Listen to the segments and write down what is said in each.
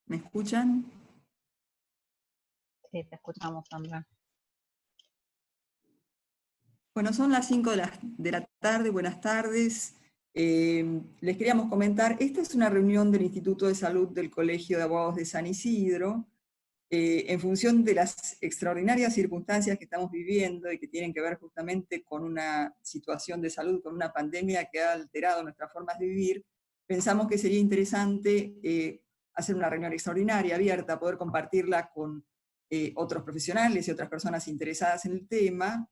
¿Me escuchan? Sí, te escuchamos, Sandra. Bueno, son las 5 de la tarde, buenas tardes. Les queríamos comentar, esta es una reunión del Instituto de Salud del Colegio de Abogados de San Isidro, en función de las extraordinarias circunstancias que estamos viviendo y que tienen que ver justamente con una situación de salud, con una pandemia que ha alterado nuestras formas de vivir. Pensamos que sería interesante hacer una reunión extraordinaria, abierta, poder compartirla con otros profesionales y otras personas interesadas en el tema.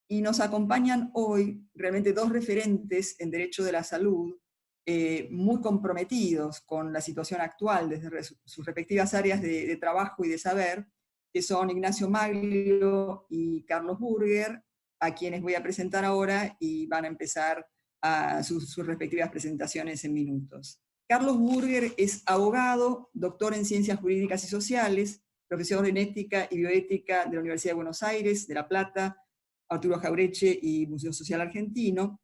Y nos acompañan hoy realmente dos referentes en derecho de la salud, muy comprometidos con la situación actual desde sus respectivas áreas de trabajo y de saber, que son Ignacio Maglio y Carlos Burger, a quienes voy a presentar ahora y van a empezar sus respectivas presentaciones en minutos. Carlos Burger es abogado, doctor en Ciencias Jurídicas y Sociales, profesor en Ética y Bioética de la Universidad de Buenos Aires, de La Plata, Arturo Jaureche y Museo Social Argentino,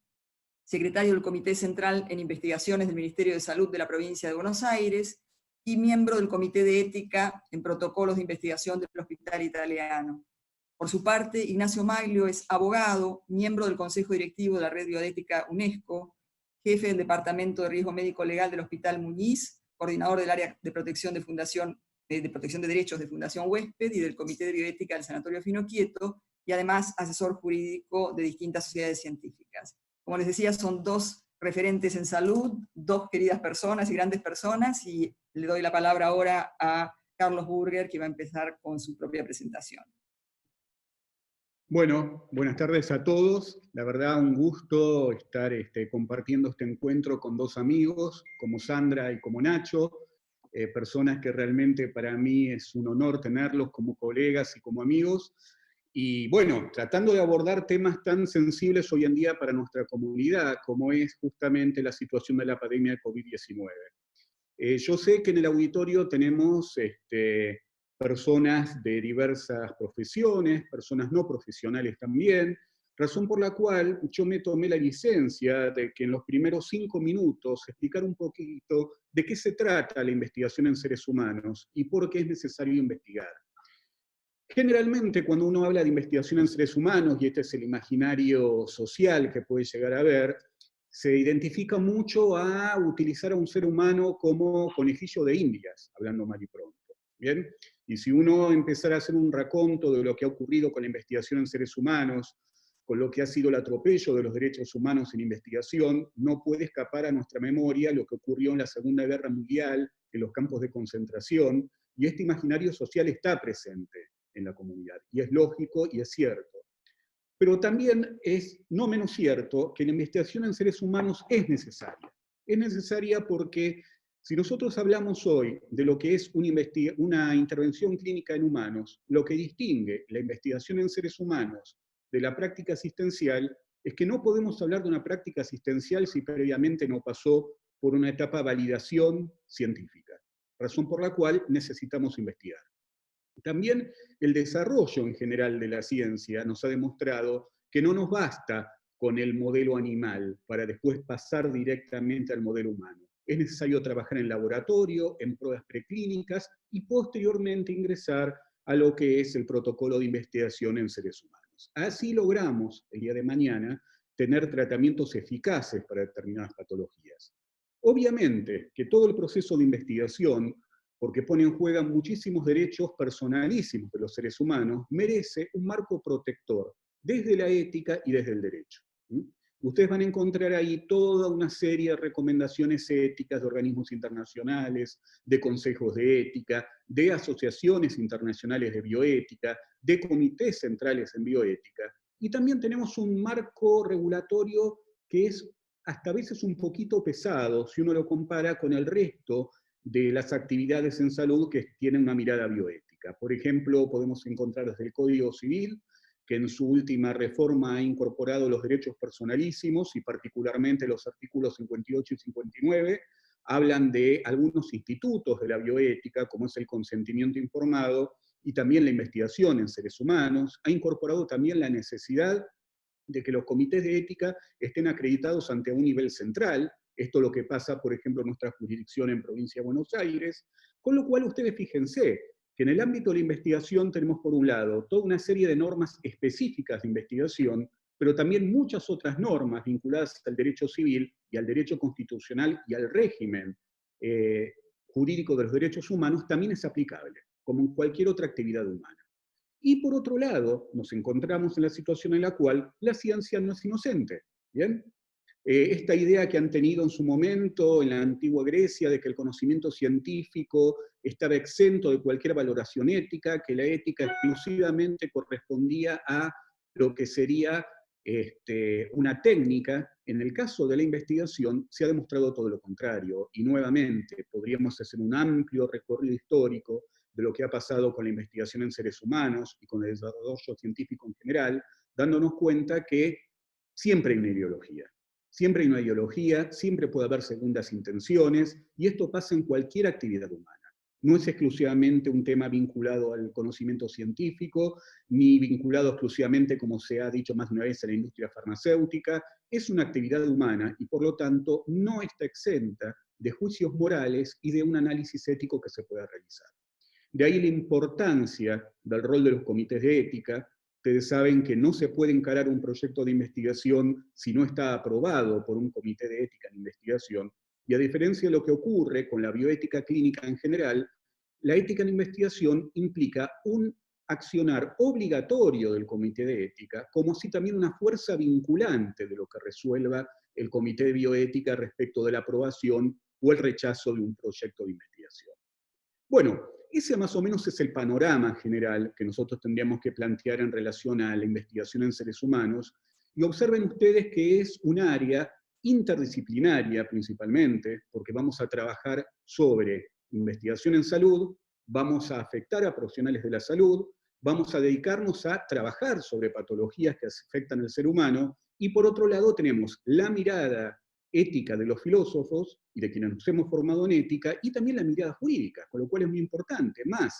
secretario del Comité Central en Investigaciones del Ministerio de Salud de la Provincia de Buenos Aires y miembro del Comité de Ética en Protocolos de Investigación del Hospital Italiano. Por su parte, Ignacio Maglio es abogado, miembro del Consejo Directivo de la Red Bioética UNESCO, jefe del Departamento de Riesgo Médico Legal del Hospital Muñiz, coordinador del área de protección de protección de derechos de Fundación Huésped y del Comité de Bioética del Sanatorio Fino Quieto, y además asesor jurídico de distintas sociedades científicas. Como les decía, son dos referentes en salud, dos queridas personas y grandes personas, y le doy la palabra ahora a Carlos Burger, que va a empezar con su propia presentación. Bueno, buenas tardes a todos. La verdad, un gusto estar compartiendo este encuentro con dos amigos, como Sandra y como Nacho, personas que realmente para mí es un honor tenerlos como colegas y como amigos. Y bueno, tratando de abordar temas tan sensibles hoy en día para nuestra comunidad, como es justamente la situación de la pandemia de COVID-19. Yo sé que en el auditorio tenemos personas de diversas profesiones, personas no profesionales también, razón por la cual yo me tomé la licencia de que en los primeros 5 minutos explicar un poquito de qué se trata la investigación en seres humanos y por qué es necesario investigar. Generalmente cuando uno habla de investigación en seres humanos, y este es el imaginario social que puede llegar a ver, se identifica mucho a utilizar a un ser humano como conejillo de indias, hablando mal y pronto. ¿Bien? Y si uno empezara a hacer un raconto de lo que ha ocurrido con la investigación en seres humanos, con lo que ha sido el atropello de los derechos humanos en investigación, no puede escapar a nuestra memoria lo que ocurrió en la Segunda Guerra Mundial, en los campos de concentración, y este imaginario social está presente en la comunidad, y es lógico y es cierto. Pero también es no menos cierto que la investigación en seres humanos es necesaria. Es necesaria porque si nosotros hablamos hoy de lo que es una intervención clínica en humanos, lo que distingue la investigación en seres humanos de la práctica asistencial es que no podemos hablar de una práctica asistencial si previamente no pasó por una etapa de validación científica, razón por la cual necesitamos investigar. También el desarrollo en general de la ciencia nos ha demostrado que no nos basta con el modelo animal para después pasar directamente al modelo humano. Es necesario trabajar en laboratorio, en pruebas preclínicas y posteriormente ingresar a lo que es el protocolo de investigación en seres humanos. Así logramos, el día de mañana, tener tratamientos eficaces para determinadas patologías. Obviamente que todo el proceso de investigación, porque pone en juego muchísimos derechos personalísimos de los seres humanos, merece un marco protector, desde la ética y desde el derecho. Ustedes van a encontrar ahí toda una serie de recomendaciones éticas de organismos internacionales, de consejos de ética, de asociaciones internacionales de bioética, de comités centrales en bioética, y también tenemos un marco regulatorio que es hasta a veces un poquito pesado si uno lo compara con el resto de las actividades en salud que tienen una mirada bioética. Por ejemplo, podemos encontrar desde el Código Civil, que en su última reforma ha incorporado los derechos personalísimos, y particularmente los artículos 58 y 59, hablan de algunos institutos de la bioética, como es el consentimiento informado, y también la investigación en seres humanos. Ha incorporado también la necesidad de que los comités de ética estén acreditados ante un nivel central, Esto es lo que pasa, por ejemplo, en nuestra jurisdicción en Provincia de Buenos Aires, con lo cual ustedes fíjense que en el ámbito de la investigación tenemos por un lado toda una serie de normas específicas de investigación, pero también muchas otras normas vinculadas al derecho civil y al derecho constitucional y al régimen jurídico de los derechos humanos también es aplicable, como en cualquier otra actividad humana. Y por otro lado, nos encontramos en la situación en la cual la ciencia no es inocente, ¿bien? Esta idea que han tenido en su momento en la antigua Grecia de que el conocimiento científico estaba exento de cualquier valoración ética, que la ética exclusivamente correspondía a lo que sería una técnica, en el caso de la investigación se ha demostrado todo lo contrario, y nuevamente podríamos hacer un amplio recorrido histórico de lo que ha pasado con la investigación en seres humanos y con el desarrollo científico en general, dándonos cuenta que siempre hay una ideología. Siempre hay una ideología, siempre puede haber segundas intenciones, y esto pasa en cualquier actividad humana. No es exclusivamente un tema vinculado al conocimiento científico, ni vinculado exclusivamente, como se ha dicho más de una vez, a la industria farmacéutica. Es una actividad humana y por lo tanto no está exenta de juicios morales y de un análisis ético que se pueda realizar. De ahí la importancia del rol de los comités de ética. Ustedes saben que no se puede encarar un proyecto de investigación si no está aprobado por un comité de ética de investigación, y a diferencia de lo que ocurre con la bioética clínica en general, la ética en investigación implica un accionar obligatorio del comité de ética, como así también una fuerza vinculante de lo que resuelva el comité de bioética respecto de la aprobación o el rechazo de un proyecto de investigación. Bueno, ese más o menos es el panorama general que nosotros tendríamos que plantear en relación a la investigación en seres humanos, y observen ustedes que es un área interdisciplinaria principalmente, porque vamos a trabajar sobre investigación en salud, vamos a afectar a profesionales de la salud, vamos a dedicarnos a trabajar sobre patologías que afectan al ser humano, y por otro lado tenemos la mirada ética de los filósofos y de quienes nos hemos formado en ética, y también la mirada jurídica, con lo cual es muy importante, más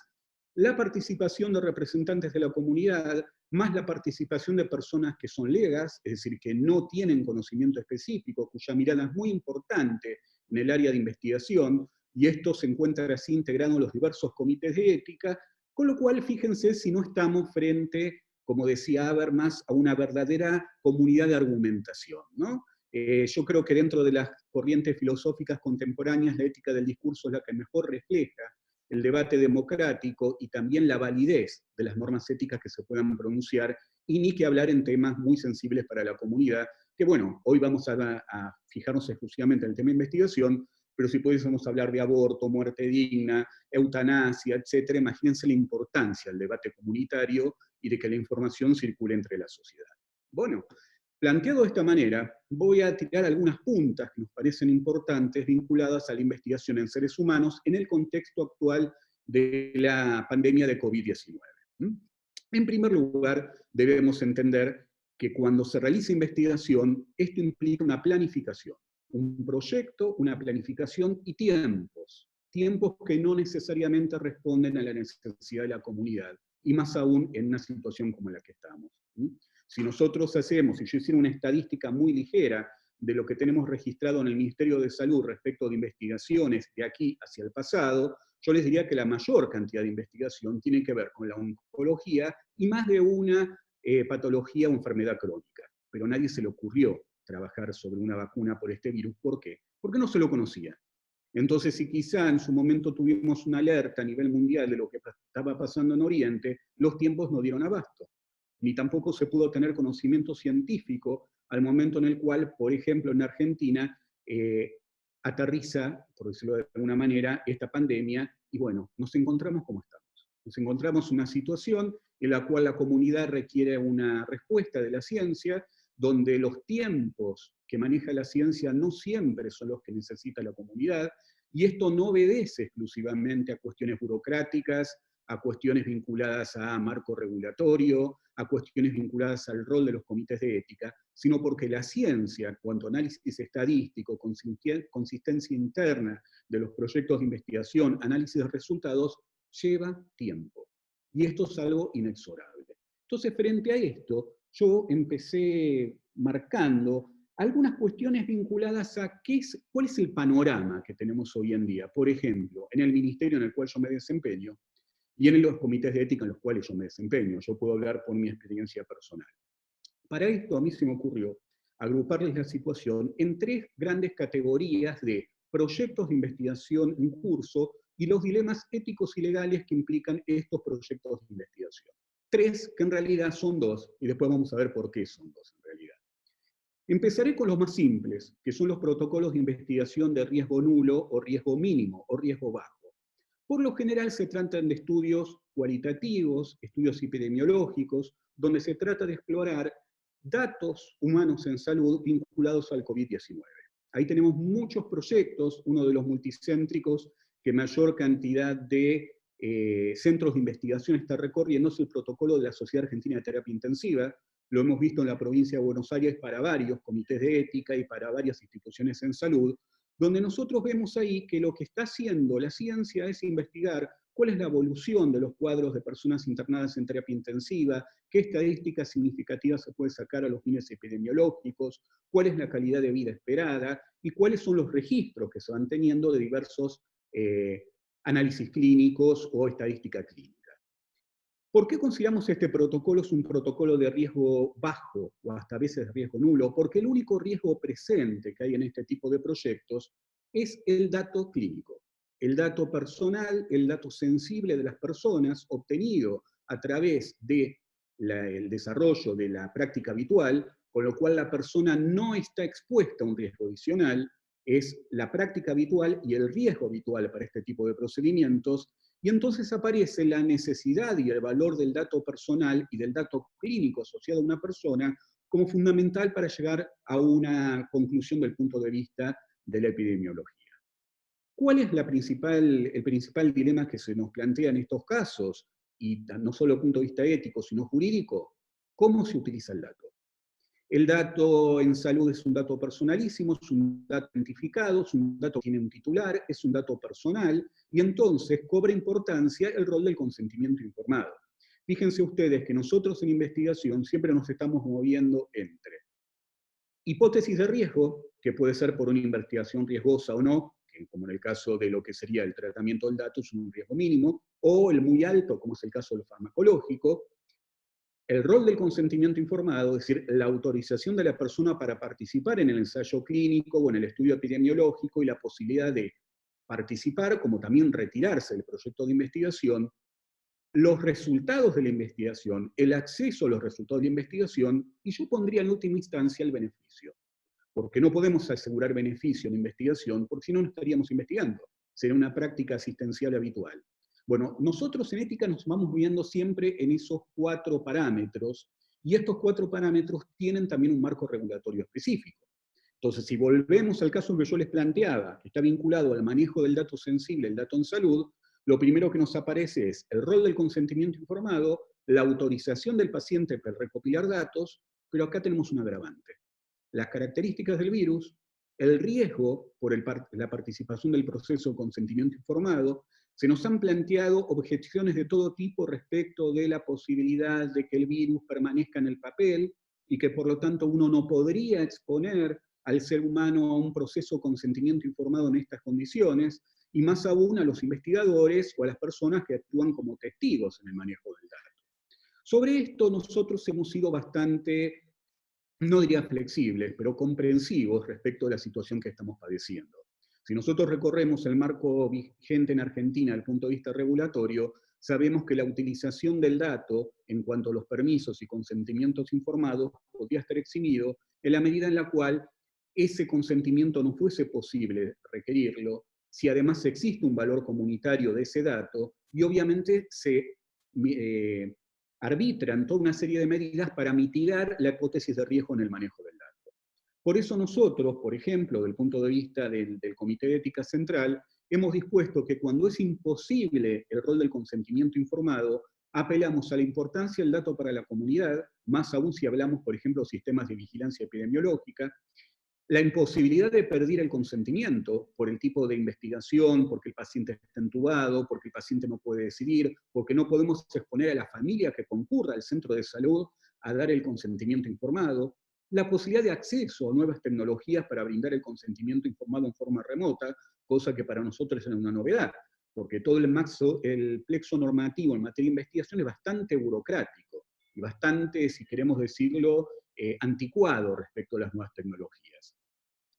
la participación de representantes de la comunidad, más la participación de personas que son legas, es decir, que no tienen conocimiento específico, cuya mirada es muy importante en el área de investigación, y esto se encuentra así integrado en los diversos comités de ética, con lo cual fíjense si no estamos frente, como decía Habermas, a una verdadera comunidad de argumentación, ¿no? Yo creo que dentro de las corrientes filosóficas contemporáneas, la ética del discurso es la que mejor refleja el debate democrático y también la validez de las normas éticas que se puedan pronunciar, y ni que hablar en temas muy sensibles para la comunidad, que bueno, hoy vamos a fijarnos exclusivamente en el tema de investigación, pero si pudiésemos hablar de aborto, muerte digna, eutanasia, etc., imagínense la importancia del debate comunitario y de que la información circule entre la sociedad. Bueno, planteado de esta manera, voy a tirar algunas puntas que nos parecen importantes vinculadas a la investigación en seres humanos en el contexto actual de la pandemia de COVID-19. En primer lugar, debemos entender que cuando se realiza investigación, esto implica una planificación, un proyecto, una planificación y tiempos. Tiempos que no necesariamente responden a la necesidad de la comunidad, y más aún en una situación como la que estamos. Si nosotros hacemos, si yo hiciera una estadística muy ligera de lo que tenemos registrado en el Ministerio de Salud respecto de investigaciones de aquí hacia el pasado, yo les diría que la mayor cantidad de investigación tiene que ver con la oncología y más de una patología o enfermedad crónica. Pero a nadie se le ocurrió trabajar sobre una vacuna por este virus. ¿Por qué? Porque no se lo conocía. Entonces, si quizá en su momento tuvimos una alerta a nivel mundial de lo que estaba pasando en Oriente, los tiempos no dieron abasto. Ni tampoco se pudo tener conocimiento científico al momento en el cual, por ejemplo, en Argentina, aterriza, por decirlo de alguna manera, esta pandemia, y bueno, nos encontramos como estamos. Nos encontramos en una situación en la cual la comunidad requiere una respuesta de la ciencia, donde los tiempos que maneja la ciencia no siempre son los que necesita la comunidad, y esto no obedece exclusivamente a cuestiones burocráticas, a cuestiones vinculadas a marco regulatorio, a cuestiones vinculadas al rol de los comités de ética, sino porque la ciencia, cuanto análisis estadístico, consistencia interna de los proyectos de investigación, análisis de resultados, lleva tiempo. Y esto es algo inexorable. Entonces, frente a esto, yo empecé marcando algunas cuestiones vinculadas a cuál es el panorama que tenemos hoy en día. Por ejemplo, en el ministerio en el cual yo me desempeño y en los comités de ética en los cuales yo me desempeño. Yo puedo hablar por mi experiencia personal. Para esto a mí se me ocurrió agruparles la situación en tres grandes categorías de proyectos de investigación en curso y los dilemas éticos y legales que implican estos proyectos de investigación. Tres, que en realidad son dos, y después vamos a ver por qué son dos en realidad. Empezaré con los más simples, que son los protocolos de investigación de riesgo nulo o riesgo mínimo o riesgo bajo. Por lo general se tratan de estudios cualitativos, estudios epidemiológicos, donde se trata de explorar datos humanos en salud vinculados al COVID-19. Ahí tenemos muchos proyectos, uno de los multicéntricos que mayor cantidad de centros de investigación está recorriendo es el protocolo de la Sociedad Argentina de Terapia Intensiva. Lo hemos visto en la provincia de Buenos Aires para varios comités de ética y para varias instituciones en salud, donde nosotros vemos ahí que lo que está haciendo la ciencia es investigar cuál es la evolución de los cuadros de personas internadas en terapia intensiva, qué estadísticas significativas se puede sacar a los fines epidemiológicos, cuál es la calidad de vida esperada y cuáles son los registros que se van teniendo de diversos análisis clínicos o estadística clínica. ¿Por qué consideramos este protocolo es un protocolo de riesgo bajo o hasta a veces riesgo nulo? Porque el único riesgo presente que hay en este tipo de proyectos es el dato clínico, el dato personal, el dato sensible de las personas obtenido a través del desarrollo de la práctica habitual, con lo cual la persona no está expuesta a un riesgo adicional, es la práctica habitual y el riesgo habitual para este tipo de procedimientos, y entonces aparece la necesidad y el valor del dato personal y del dato clínico asociado a una persona como fundamental para llegar a una conclusión del punto de vista de la epidemiología. ¿Cuál es el principal dilema que se nos plantea en estos casos? Y no solo desde el punto de vista ético, sino jurídico. ¿Cómo se utiliza el dato? El dato en salud es un dato personalísimo, es un dato identificado, es un dato que tiene un titular, es un dato personal, y entonces cobra importancia el rol del consentimiento informado. Fíjense ustedes que nosotros en investigación siempre nos estamos moviendo entre hipótesis de riesgo, que puede ser por una investigación riesgosa o no, que como en el caso de lo que sería el tratamiento del dato es un riesgo mínimo, o el muy alto, como es el caso del farmacológico. El rol del consentimiento informado, es decir, la autorización de la persona para participar en el ensayo clínico o en el estudio epidemiológico y la posibilidad de participar, como también retirarse del proyecto de investigación, los resultados de la investigación, el acceso a los resultados de la investigación, y yo pondría en última instancia el beneficio. Porque no podemos asegurar beneficio en investigación, porque si no, no estaríamos investigando. Sería una práctica asistencial habitual. Bueno, nosotros en ética nos vamos viendo siempre en esos 4 parámetros, y estos 4 parámetros tienen también un marco regulatorio específico. Entonces, si volvemos al caso que yo les planteaba, que está vinculado al manejo del dato sensible, el dato en salud, lo primero que nos aparece es el rol del consentimiento informado, la autorización del paciente para recopilar datos, pero acá tenemos un agravante. Las características del virus, el riesgo por la participación del proceso de consentimiento informado, se nos han planteado objeciones de todo tipo respecto de la posibilidad de que el virus permanezca en el papel y que por lo tanto uno no podría exponer al ser humano a un proceso de consentimiento informado en estas condiciones, y más aún a los investigadores o a las personas que actúan como testigos en el manejo del dato. Sobre esto nosotros hemos sido bastante, no diría flexibles, pero comprensivos respecto a la situación que estamos padeciendo. Si nosotros recorremos el marco vigente en Argentina desde el punto de vista regulatorio, sabemos que la utilización del dato en cuanto a los permisos y consentimientos informados podría estar eximido en la medida en la cual ese consentimiento no fuese posible requerirlo, si además existe un valor comunitario de ese dato, y obviamente se arbitran toda una serie de medidas para mitigar la hipótesis de riesgo en el manejo del dato. Por eso nosotros, por ejemplo, del punto de vista del Comité de Ética Central, hemos dispuesto que cuando es imposible el rol del consentimiento informado, apelamos a la importancia del dato para la comunidad, más aún si hablamos, por ejemplo, de sistemas de vigilancia epidemiológica, la imposibilidad de perder el consentimiento por el tipo de investigación, porque el paciente está entubado, porque el paciente no puede decidir, porque no podemos exponer a la familia que concurra al centro de salud a dar el consentimiento informado, la posibilidad de acceso a nuevas tecnologías para brindar el consentimiento informado en forma remota, cosa que para nosotros es una novedad, porque todo el plexo normativo en materia de investigación es bastante burocrático y bastante, si queremos decirlo, anticuado respecto a las nuevas tecnologías.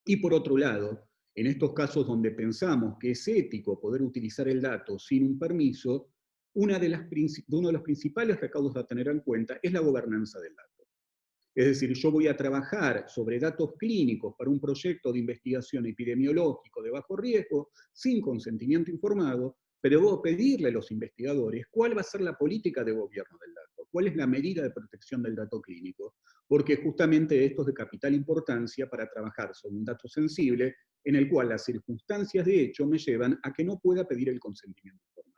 Y por otro lado, en estos casos donde pensamos que es ético poder utilizar el dato sin un permiso, uno de los principales recaudos a tener en cuenta es la gobernanza del dato. Es decir, yo voy a trabajar sobre datos clínicos para un proyecto de investigación epidemiológico de bajo riesgo, sin consentimiento informado, pero debo pedirle a los investigadores cuál va a ser la política de gobierno del dato, cuál es la medida de protección del dato clínico, porque justamente esto es de capital importancia para trabajar sobre un dato sensible en el cual las circunstancias de hecho me llevan a que no pueda pedir el consentimiento informado.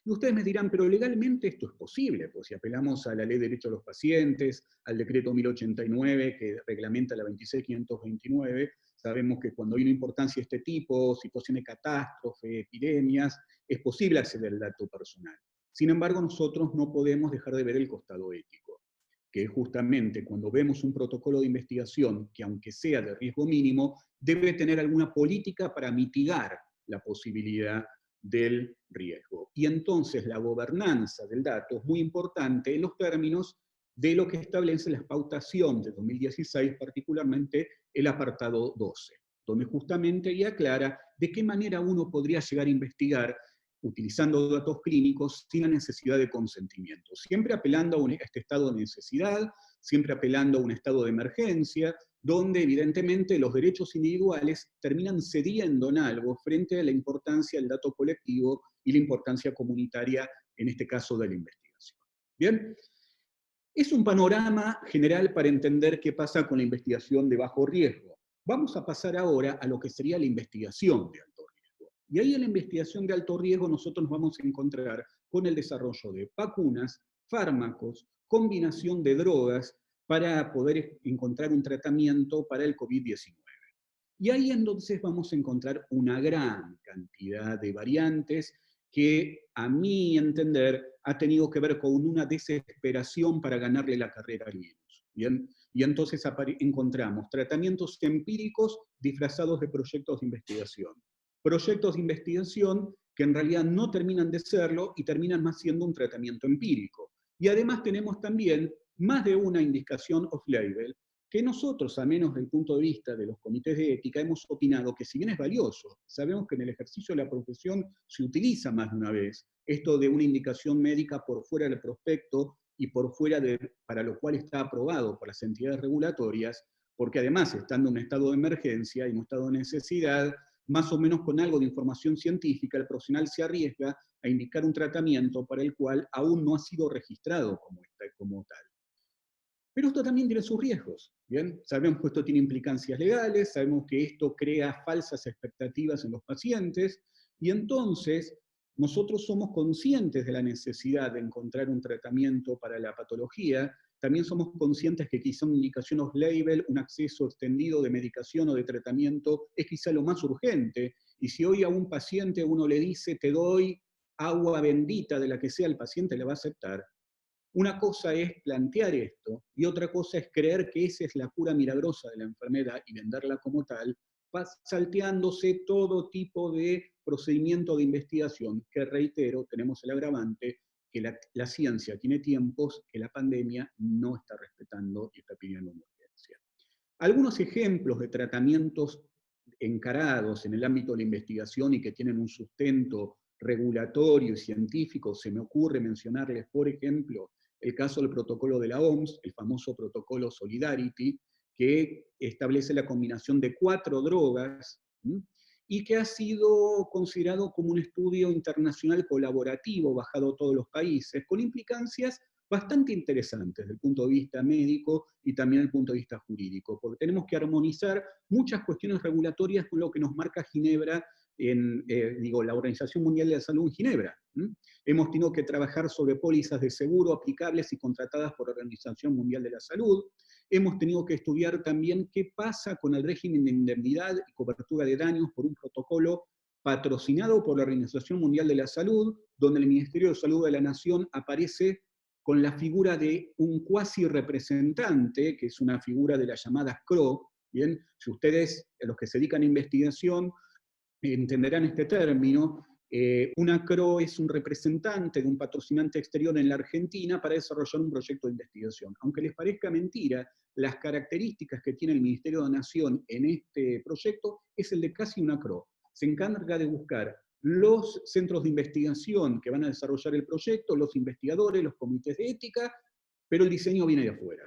Y ustedes me dirán, pero legalmente esto es posible, pues si apelamos a la Ley de Derechos de los Pacientes, al decreto 1089 que reglamenta la 26529, sabemos que cuando hay una importancia de este tipo, situaciones de catástrofe, epidemias, es posible acceder al dato personal. Sin embargo, nosotros no podemos dejar de ver el costado ético, que es justamente cuando vemos un protocolo de investigación que, aunque sea de riesgo mínimo, debe tener alguna política para mitigar la posibilidad del riesgo. Y entonces la gobernanza del dato es muy importante en los términos de lo que establece la pautación de 2016, particularmente el apartado 12, donde justamente ya aclara de qué manera uno podría llegar a investigar utilizando datos clínicos sin la necesidad de consentimiento, siempre apelando a este estado de necesidad, siempre apelando a un estado de emergencia, donde evidentemente los derechos individuales terminan cediendo en algo frente a la importancia del dato colectivo y la importancia comunitaria, en este caso de la investigación. ¿Bien? Es un panorama general para entender qué pasa con la investigación de bajo riesgo. Vamos a pasar ahora a lo que sería la investigación de alto riesgo. Y ahí en la investigación de alto riesgo nosotros nos vamos a encontrar con el desarrollo de vacunas, fármacos, combinación de drogas, para poder encontrar un tratamiento para el COVID-19. Y ahí entonces vamos a encontrar una gran cantidad de variantes que, a mi entender, ha tenido que ver con una desesperación para ganarle la carrera al virus. ¿Bien? Y entonces encontramos tratamientos empíricos disfrazados de proyectos de investigación. Proyectos de investigación que en realidad no terminan de serlo y terminan más siendo un tratamiento empírico. Y además tenemos también más de una indicación off-label que nosotros, a menos del punto de vista de los comités de ética, hemos opinado que si bien es valioso, sabemos que en el ejercicio de la profesión se utiliza más de una vez, esto de una indicación médica por fuera del prospecto y por fuera para lo cual está aprobado por las entidades regulatorias, porque además, estando en un estado de emergencia y en un estado de necesidad, más o menos con algo de información científica, el profesional se arriesga a indicar un tratamiento para el cual aún no ha sido registrado como tal. Pero esto también tiene sus riesgos, ¿bien? Sabemos que esto tiene implicancias legales, sabemos que esto crea falsas expectativas en los pacientes, y entonces nosotros somos conscientes de la necesidad de encontrar un tratamiento para la patología, también somos conscientes que quizá una indicación off-label, un acceso extendido de medicación o de tratamiento, es quizá lo más urgente, y si hoy a un paciente uno le dice, te doy agua bendita de la que sea, el paciente le va a aceptar. Una cosa es plantear esto y otra cosa es creer que esa es la cura milagrosa de la enfermedad y venderla como tal, salteándose todo tipo de procedimiento de investigación, que reitero, tenemos el agravante que la ciencia tiene tiempos que la pandemia no está respetando y está pidiendo una urgencia. Algunos ejemplos de tratamientos encarados en el ámbito de la investigación y que tienen un sustento regulatorio y científico, se me ocurre mencionarles, por ejemplo, el caso del protocolo de la OMS, el famoso protocolo Solidarity, que establece la combinación de 4 drogas, y que ha sido considerado como un estudio internacional colaborativo, bajado a todos los países, con implicancias bastante interesantes desde el punto de vista médico y también desde el punto de vista jurídico, porque tenemos que armonizar muchas cuestiones regulatorias con lo que nos marca Ginebra, la Organización Mundial de la Salud en Ginebra. Hemos tenido que trabajar sobre pólizas de seguro aplicables y contratadas por la Organización Mundial de la Salud. Hemos tenido que estudiar también qué pasa con el régimen de indemnidad y cobertura de daños por un protocolo patrocinado por la Organización Mundial de la Salud, donde el Ministerio de Salud de la Nación aparece con la figura de un cuasi representante, que es una figura de las llamadas CRO. Bien, si ustedes, los que se dedican a investigación, entenderán este término. Una CRO es un representante de un patrocinante exterior en la Argentina para desarrollar un proyecto de investigación. Aunque les parezca mentira, las características que tiene el Ministerio de Nación en este proyecto es el de casi una CRO. Se encarga de buscar los centros de investigación que van a desarrollar el proyecto, los investigadores, los comités de ética, pero el diseño viene de afuera.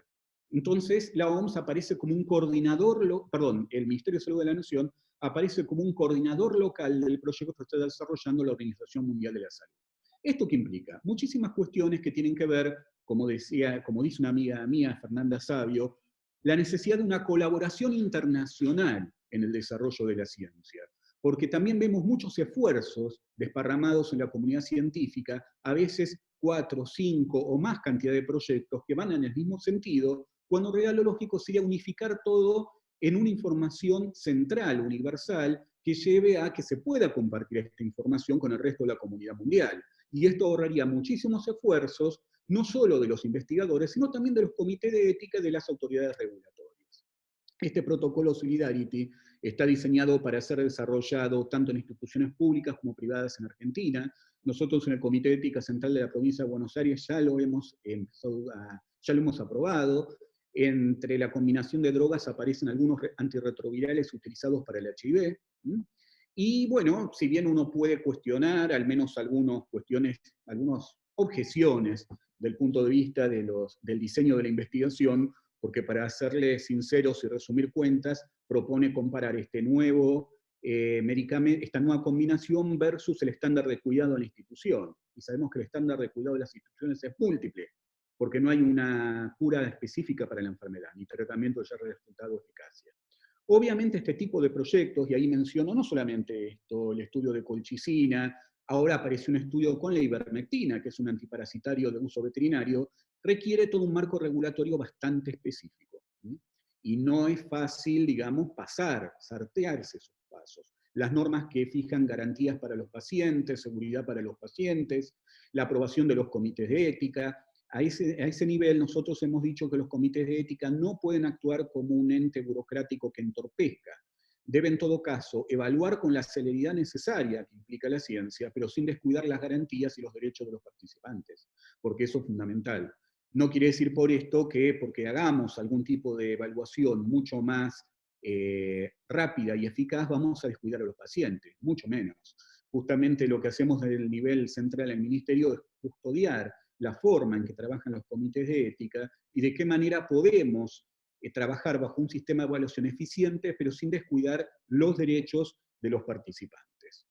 Entonces, la OMS aparece como un coordinador, el Ministerio de Salud de la Nación aparece como un coordinador local del proyecto que está desarrollando la Organización Mundial de la Salud. ¿Esto qué implica? Muchísimas cuestiones que tienen que ver, como dice una amiga mía, Fernanda Savio, la necesidad de una colaboración internacional en el desarrollo de la ciencia. Porque también vemos muchos esfuerzos desparramados en la comunidad científica, a veces 4, 5 o más cantidad de proyectos que van en el mismo sentido, cuando en realidad lo lógico sería unificar todo en una información central, universal, que lleve a que se pueda compartir esta información con el resto de la comunidad mundial. Y esto ahorraría muchísimos esfuerzos, no solo de los investigadores, sino también de los comités de ética y de las autoridades regulatorias. Este protocolo Solidarity está diseñado para ser desarrollado tanto en instituciones públicas como privadas en Argentina. Nosotros en el Comité de Ética Central de la Provincia de Buenos Aires ya lo hemos aprobado. Entre la combinación de drogas aparecen algunos antirretrovirales utilizados para el HIV. Y bueno, si bien uno puede cuestionar al menos algunas objeciones del punto de vista del diseño de la investigación, porque para serles sinceros y resumir cuentas, propone comparar este nuevo medicamento, esta nueva combinación versus el estándar de cuidado de la institución. Y sabemos que el estándar de cuidado de las instituciones es múltiple, porque no hay una cura específica para la enfermedad, ni tratamiento ya resultado de eficacia. Obviamente este tipo de proyectos, y ahí menciono no solamente esto, el estudio de colchicina, ahora apareció un estudio con la ivermectina, que es un antiparasitario de uso veterinario, requiere todo un marco regulatorio bastante específico. Y no es fácil, digamos, saltearse esos pasos. Las normas que fijan garantías para los pacientes, seguridad para los pacientes, la aprobación de los comités de ética. A ese nivel nosotros hemos dicho que los comités de ética no pueden actuar como un ente burocrático que entorpezca. Debe en todo caso evaluar con la celeridad necesaria que implica la ciencia, pero sin descuidar las garantías y los derechos de los participantes, porque eso es fundamental. No quiere decir por esto que porque hagamos algún tipo de evaluación mucho más rápida y eficaz vamos a descuidar a los pacientes, mucho menos. Justamente lo que hacemos desde el nivel central del Ministerio es custodiar la forma en que trabajan los comités de ética y de qué manera podemos trabajar bajo un sistema de evaluación eficiente, pero sin descuidar los derechos de los participantes.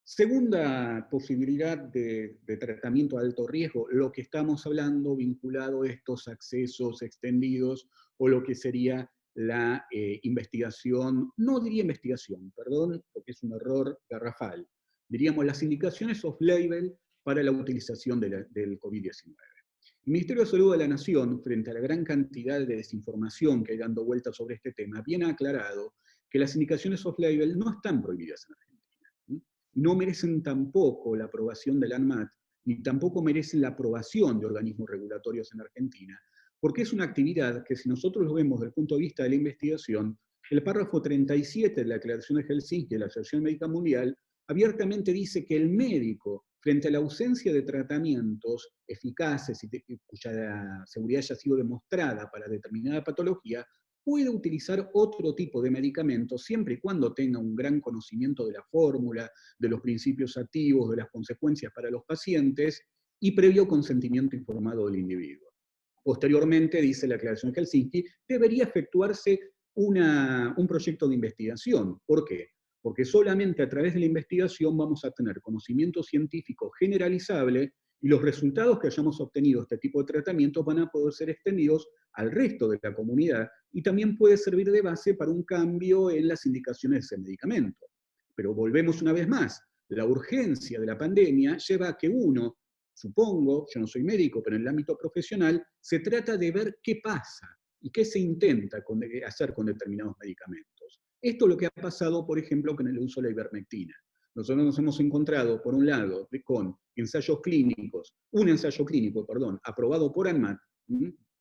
Segunda posibilidad de tratamiento de alto riesgo, lo que estamos hablando vinculado a estos accesos extendidos o lo que sería la investigación, no diría investigación, perdón, porque es un error garrafal, diríamos las indicaciones off-label para la utilización del COVID-19. El Ministerio de Salud de la Nación, frente a la gran cantidad de desinformación que hay dando vueltas sobre este tema, bien ha aclarado que las indicaciones off-label no están prohibidas en Argentina. No merecen tampoco la aprobación del ANMAT, ni tampoco merecen la aprobación de organismos regulatorios en Argentina, porque es una actividad que si nosotros lo vemos desde el punto de vista de la investigación, el párrafo 37 de la Declaración de Helsinki de la Asociación Médica Mundial abiertamente dice que el médico, frente a la ausencia de tratamientos eficaces y cuya seguridad haya sido demostrada para determinada patología, puede utilizar otro tipo de medicamentos siempre y cuando tenga un gran conocimiento de la fórmula, de los principios activos, de las consecuencias para los pacientes y previo consentimiento informado del individuo. Posteriormente, dice la Declaración de Helsinki, debería efectuarse un proyecto de investigación. ¿Por qué? Porque solamente a través de la investigación vamos a tener conocimiento científico generalizable y los resultados que hayamos obtenido de este tipo de tratamientos van a poder ser extendidos al resto de la comunidad y también puede servir de base para un cambio en las indicaciones de ese medicamento. Pero volvemos una vez más, la urgencia de la pandemia lleva a que uno, supongo, yo no soy médico, pero en el ámbito profesional, se trata de ver qué pasa y qué se intenta hacer con determinados medicamentos. Esto es lo que ha pasado, por ejemplo, con el uso de la ivermectina. Nosotros nos hemos encontrado, por un lado, con ensayos clínicos, un ensayo clínico, perdón, aprobado por ANMAT,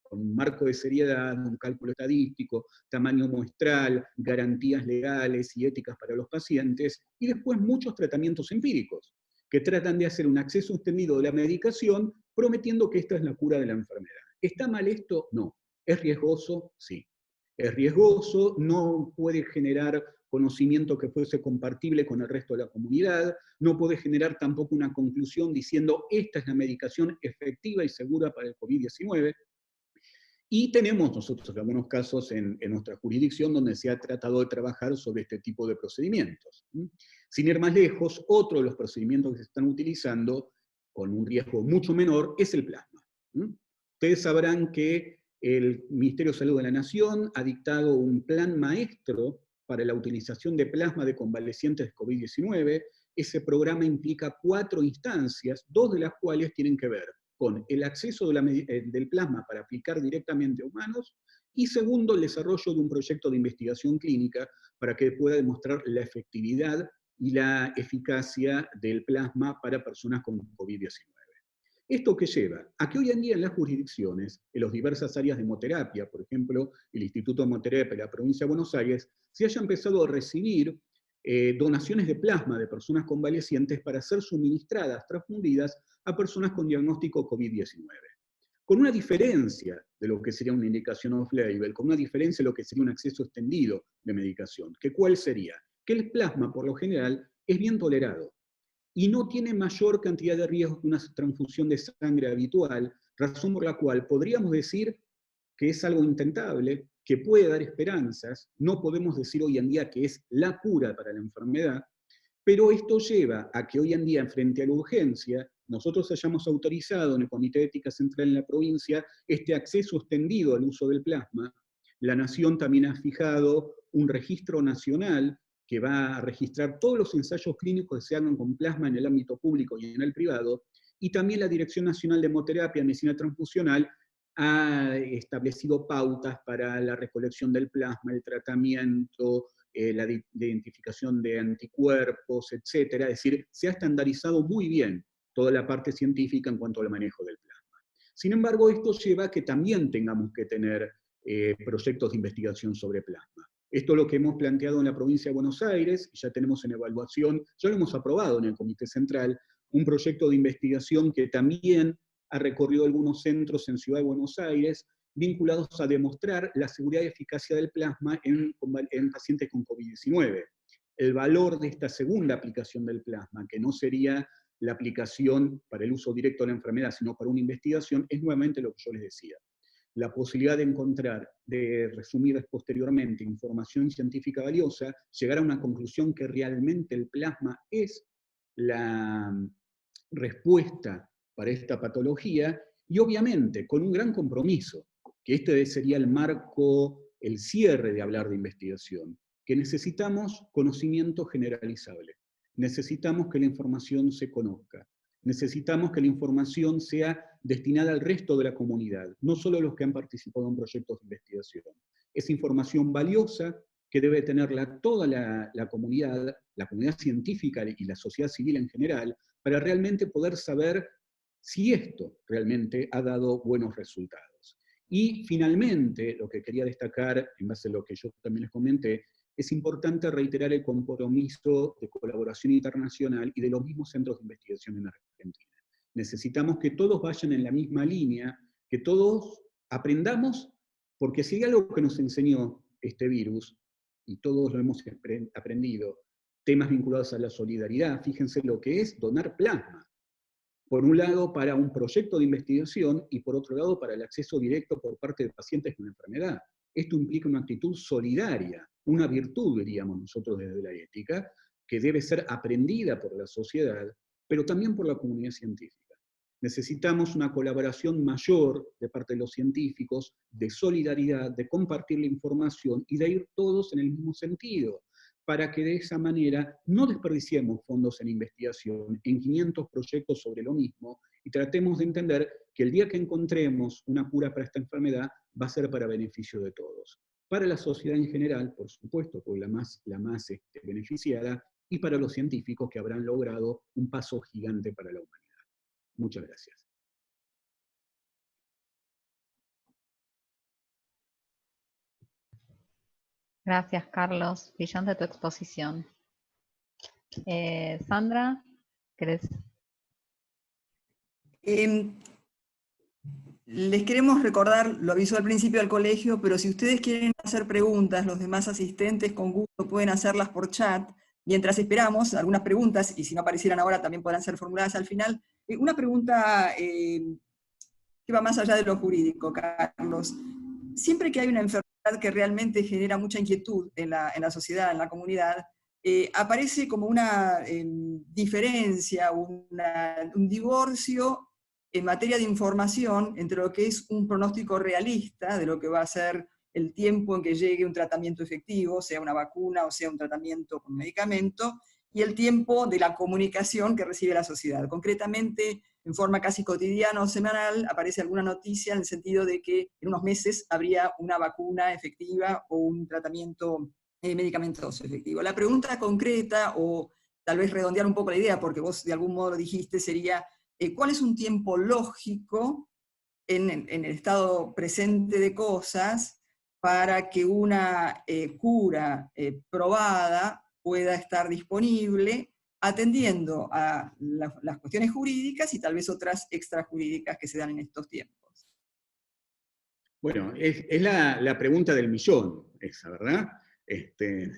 con un marco de seriedad, un cálculo estadístico, tamaño muestral, garantías legales y éticas para los pacientes, y después muchos tratamientos empíricos, que tratan de hacer un acceso extendido de la medicación, prometiendo que esta es la cura de la enfermedad. ¿Está mal esto? No. ¿Es riesgoso? Sí. Es riesgoso, no puede generar conocimiento que fuese compartible con el resto de la comunidad, no puede generar tampoco una conclusión diciendo esta es la medicación efectiva y segura para el COVID-19, y tenemos nosotros algunos casos en nuestra jurisdicción donde se ha tratado de trabajar sobre este tipo de procedimientos. Sin ir más lejos, otro de los procedimientos que se están utilizando, con un riesgo mucho menor, es el plasma. Ustedes sabrán que el Ministerio de Salud de la Nación ha dictado un plan maestro para la utilización de plasma de convalecientes de COVID-19. Ese programa implica 4 instancias, 2 de las cuales tienen que ver con el acceso del plasma para aplicar directamente a humanos, y segundo, el desarrollo de un proyecto de investigación clínica para que pueda demostrar la efectividad y la eficacia del plasma para personas con COVID-19. ¿Esto qué lleva? A que hoy en día en las jurisdicciones, en las diversas áreas de hemoterapia, por ejemplo, el Instituto de Hemoterapia de la provincia de Buenos Aires, se haya empezado a recibir donaciones de plasma de personas convalecientes para ser suministradas, transfundidas a personas con diagnóstico COVID-19. Con una diferencia de lo que sería una indicación off-label, con una diferencia de lo que sería un acceso extendido de medicación, que ¿cuál sería? Que el plasma, por lo general, es bien tolerado y no tiene mayor cantidad de riesgos que una transfusión de sangre habitual, razón por la cual podríamos decir que es algo intentable, que puede dar esperanzas, no podemos decir hoy en día que es la cura para la enfermedad, pero esto lleva a que hoy en día, frente a la urgencia, nosotros hayamos autorizado en el Comité de Ética Central en la provincia este acceso extendido al uso del plasma. La Nación también ha fijado un registro nacional que va a registrar todos los ensayos clínicos que se hagan con plasma en el ámbito público y en el privado, y también la Dirección Nacional de Hemoterapia y Medicina Transfusional ha establecido pautas para la recolección del plasma, el tratamiento, la identificación de anticuerpos, etc. Es decir, se ha estandarizado muy bien toda la parte científica en cuanto al manejo del plasma. Sin embargo, esto lleva a que también tengamos que tener proyectos de investigación sobre plasma. Esto es lo que hemos planteado en la provincia de Buenos Aires, y ya tenemos en evaluación, ya lo hemos aprobado en el Comité Central, un proyecto de investigación que también ha recorrido algunos centros en Ciudad de Buenos Aires, vinculados a demostrar la seguridad y eficacia del plasma en pacientes con COVID-19. El valor de esta segunda aplicación del plasma, que no sería la aplicación para el uso directo de la enfermedad, sino para una investigación, es nuevamente lo que yo les decía. La posibilidad de encontrar, de resumir posteriormente información científica valiosa, llegar a una conclusión que realmente el plasma es la respuesta para esta patología, y obviamente con un gran compromiso, que este sería el marco, el cierre de hablar de investigación, que necesitamos conocimiento generalizable, necesitamos que la información se conozca, necesitamos que la información sea destinada al resto de la comunidad, no solo a los que han participado en proyectos de investigación. Es información valiosa que debe tenerla toda la comunidad científica y la sociedad civil en general, para realmente poder saber si esto realmente ha dado buenos resultados. Y finalmente, lo que quería destacar, en base a lo que yo también les comenté, es importante reiterar el compromiso de colaboración internacional y de los mismos centros de investigación en Argentina. Necesitamos que todos vayan en la misma línea, que todos aprendamos, porque si hay algo que nos enseñó este virus, y todos lo hemos aprendido, temas vinculados a la solidaridad, fíjense lo que es donar plasma. Por un lado, para un proyecto de investigación, y por otro lado, para el acceso directo por parte de pacientes con enfermedad. Esto implica una actitud solidaria, una virtud, diríamos nosotros desde la ética, que debe ser aprendida por la sociedad, pero también por la comunidad científica. Necesitamos una colaboración mayor de parte de los científicos, de solidaridad, de compartir la información y de ir todos en el mismo sentido, para que de esa manera no desperdiciemos fondos en investigación, en 500 proyectos sobre lo mismo, y tratemos de entender que el día que encontremos una cura para esta enfermedad va a ser para beneficio de todos. Para la sociedad en general, por supuesto, porque la más beneficiada, y para los científicos que habrán logrado un paso gigante para la humanidad. Muchas gracias. Gracias, Carlos. Brillante tu exposición. Sandra, ¿querés? Les queremos recordar, lo avisó al principio del colegio, pero si ustedes quieren hacer preguntas, los demás asistentes con gusto pueden hacerlas por chat. Mientras esperamos algunas preguntas, y si no aparecieran ahora también podrán ser formuladas al final. Una pregunta que va más allá de lo jurídico, Carlos. Siempre que hay una enfermedad que realmente genera mucha inquietud en la sociedad, en la comunidad, aparece como una diferencia, un divorcio en materia de información entre lo que es un pronóstico realista de lo que va a ser el tiempo en que llegue un tratamiento efectivo, sea una vacuna o sea un tratamiento con medicamento, y el tiempo de la comunicación que recibe la sociedad. Concretamente, en forma casi cotidiana o semanal, aparece alguna noticia en el sentido de que en unos meses habría una vacuna efectiva o un tratamiento medicamentoso efectivo. La pregunta concreta, o tal vez redondear un poco la idea, porque vos de algún modo lo dijiste, sería ¿cuál es un tiempo lógico en el estado presente de cosas para que una cura probada pueda estar disponible, atendiendo a las cuestiones jurídicas y tal vez otras extrajurídicas que se dan en estos tiempos? Bueno, es la pregunta del millón, esa, ¿verdad? Te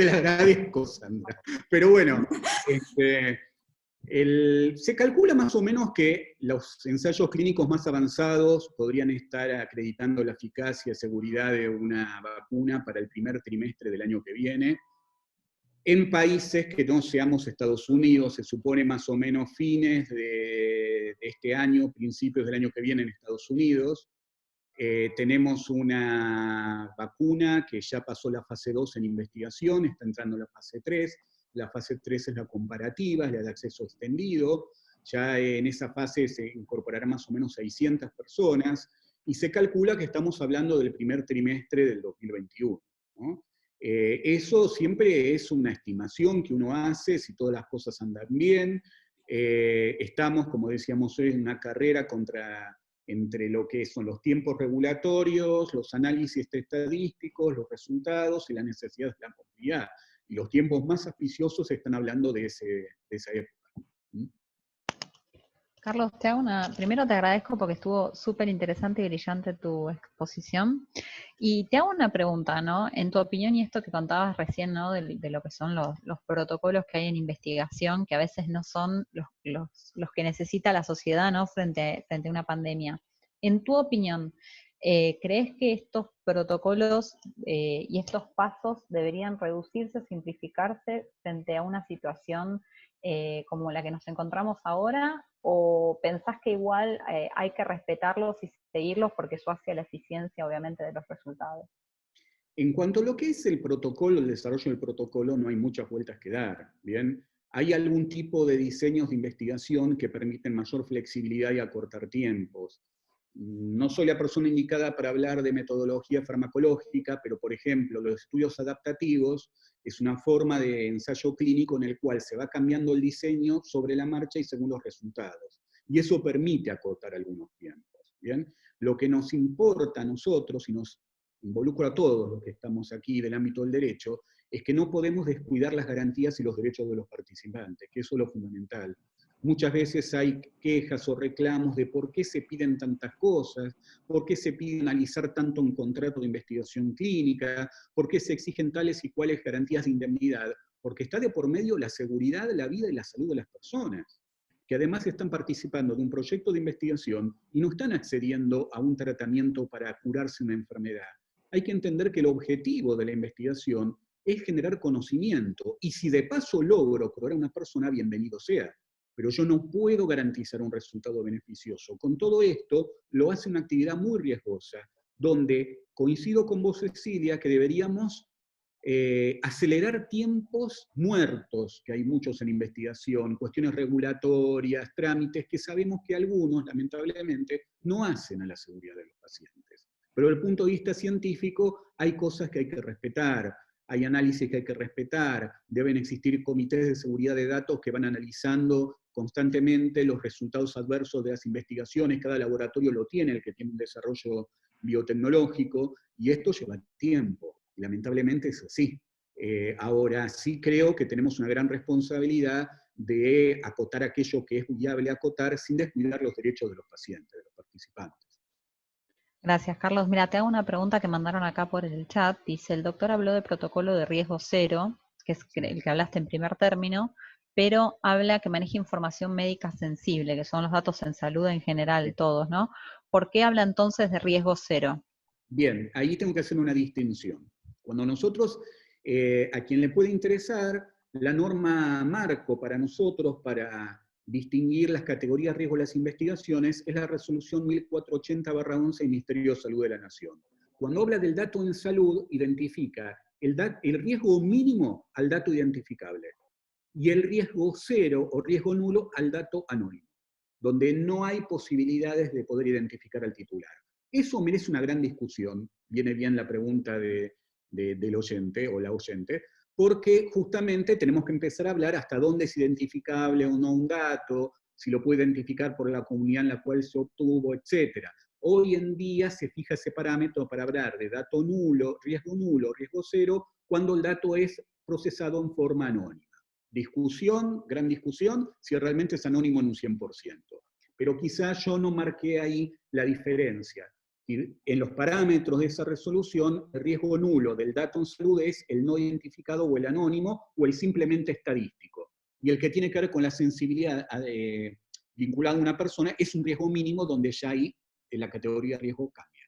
la agradezco, Sandra. Pero bueno, se calcula más o menos que los ensayos clínicos más avanzados podrían estar acreditando la eficacia y seguridad de una vacuna para el primer trimestre del año que viene. En países que no seamos Estados Unidos, se supone más o menos fines de este año, principios del año que viene en Estados Unidos. Tenemos una vacuna que ya pasó la fase 2 en investigación, está entrando la fase 3. La fase 3 es la comparativa, es la de acceso extendido. Ya en esa fase se incorporarán más o menos 600 personas, y se calcula que estamos hablando del primer trimestre del 2021, ¿no? Eso siempre es una estimación que uno hace, si todas las cosas andan bien. Estamos, como decíamos hoy, en una carrera entre lo que son los tiempos regulatorios, los análisis estadísticos, los resultados y las necesidades de la comunidad. Y los tiempos más auspiciosos están hablando de esa época. Carlos, primero te agradezco porque estuvo súper interesante y brillante tu exposición. Y te hago una pregunta, ¿no? En tu opinión, y esto que contabas recién, ¿no? De lo que son los protocolos que hay en investigación, que a veces no son los que necesita la sociedad, ¿no? Frente a una pandemia. En tu opinión, ¿crees que estos protocolos y estos pasos deberían reducirse, simplificarse frente a una situación como la que nos encontramos ahora? ¿O pensás que igual hay que respetarlos y seguirlos porque eso hace a la eficiencia, obviamente, de los resultados? En cuanto a lo que es el protocolo, el desarrollo del protocolo, no hay muchas vueltas que dar, ¿bien? Hay algún tipo de diseños de investigación que permiten mayor flexibilidad y acortar tiempos. No soy la persona indicada para hablar de metodología farmacológica, pero por ejemplo, los estudios adaptativos es una forma de ensayo clínico en el cual se va cambiando el diseño sobre la marcha y según los resultados. Y eso permite acortar algunos tiempos, ¿bien? Lo que nos importa a nosotros, y nos involucra a todos los que estamos aquí del ámbito del derecho, es que no podemos descuidar las garantías y los derechos de los participantes, que eso es lo fundamental. Muchas veces hay quejas o reclamos de por qué se piden tantas cosas, por qué se pide analizar tanto un contrato de investigación clínica, por qué se exigen tales y cuales garantías de indemnidad, porque está de por medio la seguridad, la vida y la salud de las personas, que además están participando de un proyecto de investigación y no están accediendo a un tratamiento para curarse una enfermedad. Hay que entender que el objetivo de la investigación es generar conocimiento, y si de paso logro curar a una persona, bienvenido sea. Pero yo no puedo garantizar un resultado beneficioso. Con todo esto, lo hace una actividad muy riesgosa, donde coincido con vos, Cecilia, que deberíamos acelerar tiempos muertos, que hay muchos en investigación, cuestiones regulatorias, trámites que sabemos que algunos, lamentablemente, no hacen a la seguridad de los pacientes. Pero desde el punto de vista científico hay cosas que hay que respetar. hay análisis que hay que respetar, deben existir comités de seguridad de datos que van analizando constantemente los resultados adversos de las investigaciones, cada laboratorio lo tiene, el que tiene un desarrollo biotecnológico, y esto lleva tiempo, y lamentablemente es así. Ahora sí creo que tenemos una gran responsabilidad de acotar aquello que es viable acotar sin descuidar los derechos de los pacientes, de los participantes. Gracias, Carlos. Mira, te hago una pregunta que mandaron acá por el chat. Dice, el doctor habló de protocolo de riesgo cero, que es el que hablaste en primer término, pero habla que maneja información médica sensible, que son los datos en salud en general, todos, ¿no? ¿Por qué habla entonces de riesgo cero? Bien, ahí tengo que hacer una distinción. Cuando nosotros, a quien le puede interesar, la norma marco para nosotros, para distinguir las categorías de riesgo de las investigaciones, es la resolución 1480/11 del Ministerio de Salud de la Nación. Cuando habla del dato en salud, identifica el riesgo mínimo al dato identificable, y el riesgo cero o riesgo nulo al dato anónimo, donde no hay posibilidades de poder identificar al titular. Eso merece una gran discusión, viene bien la pregunta del oyente o la oyente, porque justamente tenemos que empezar a hablar hasta dónde es identificable o no un dato, si lo puede identificar por la comunidad en la cual se obtuvo, etc. Hoy en día se fija ese parámetro para hablar de dato nulo, riesgo cero, cuando el dato es procesado en forma anónima. Discusión, gran discusión, si realmente es anónimo en un 100%. Pero quizás yo no marqué ahí la diferencia. En los parámetros de esa resolución, el riesgo nulo del dato en salud es el no identificado o el anónimo o el simplemente estadístico. Y el que tiene que ver con la sensibilidad vinculada a una persona es un riesgo mínimo donde ya ahí en la categoría de riesgo cambia.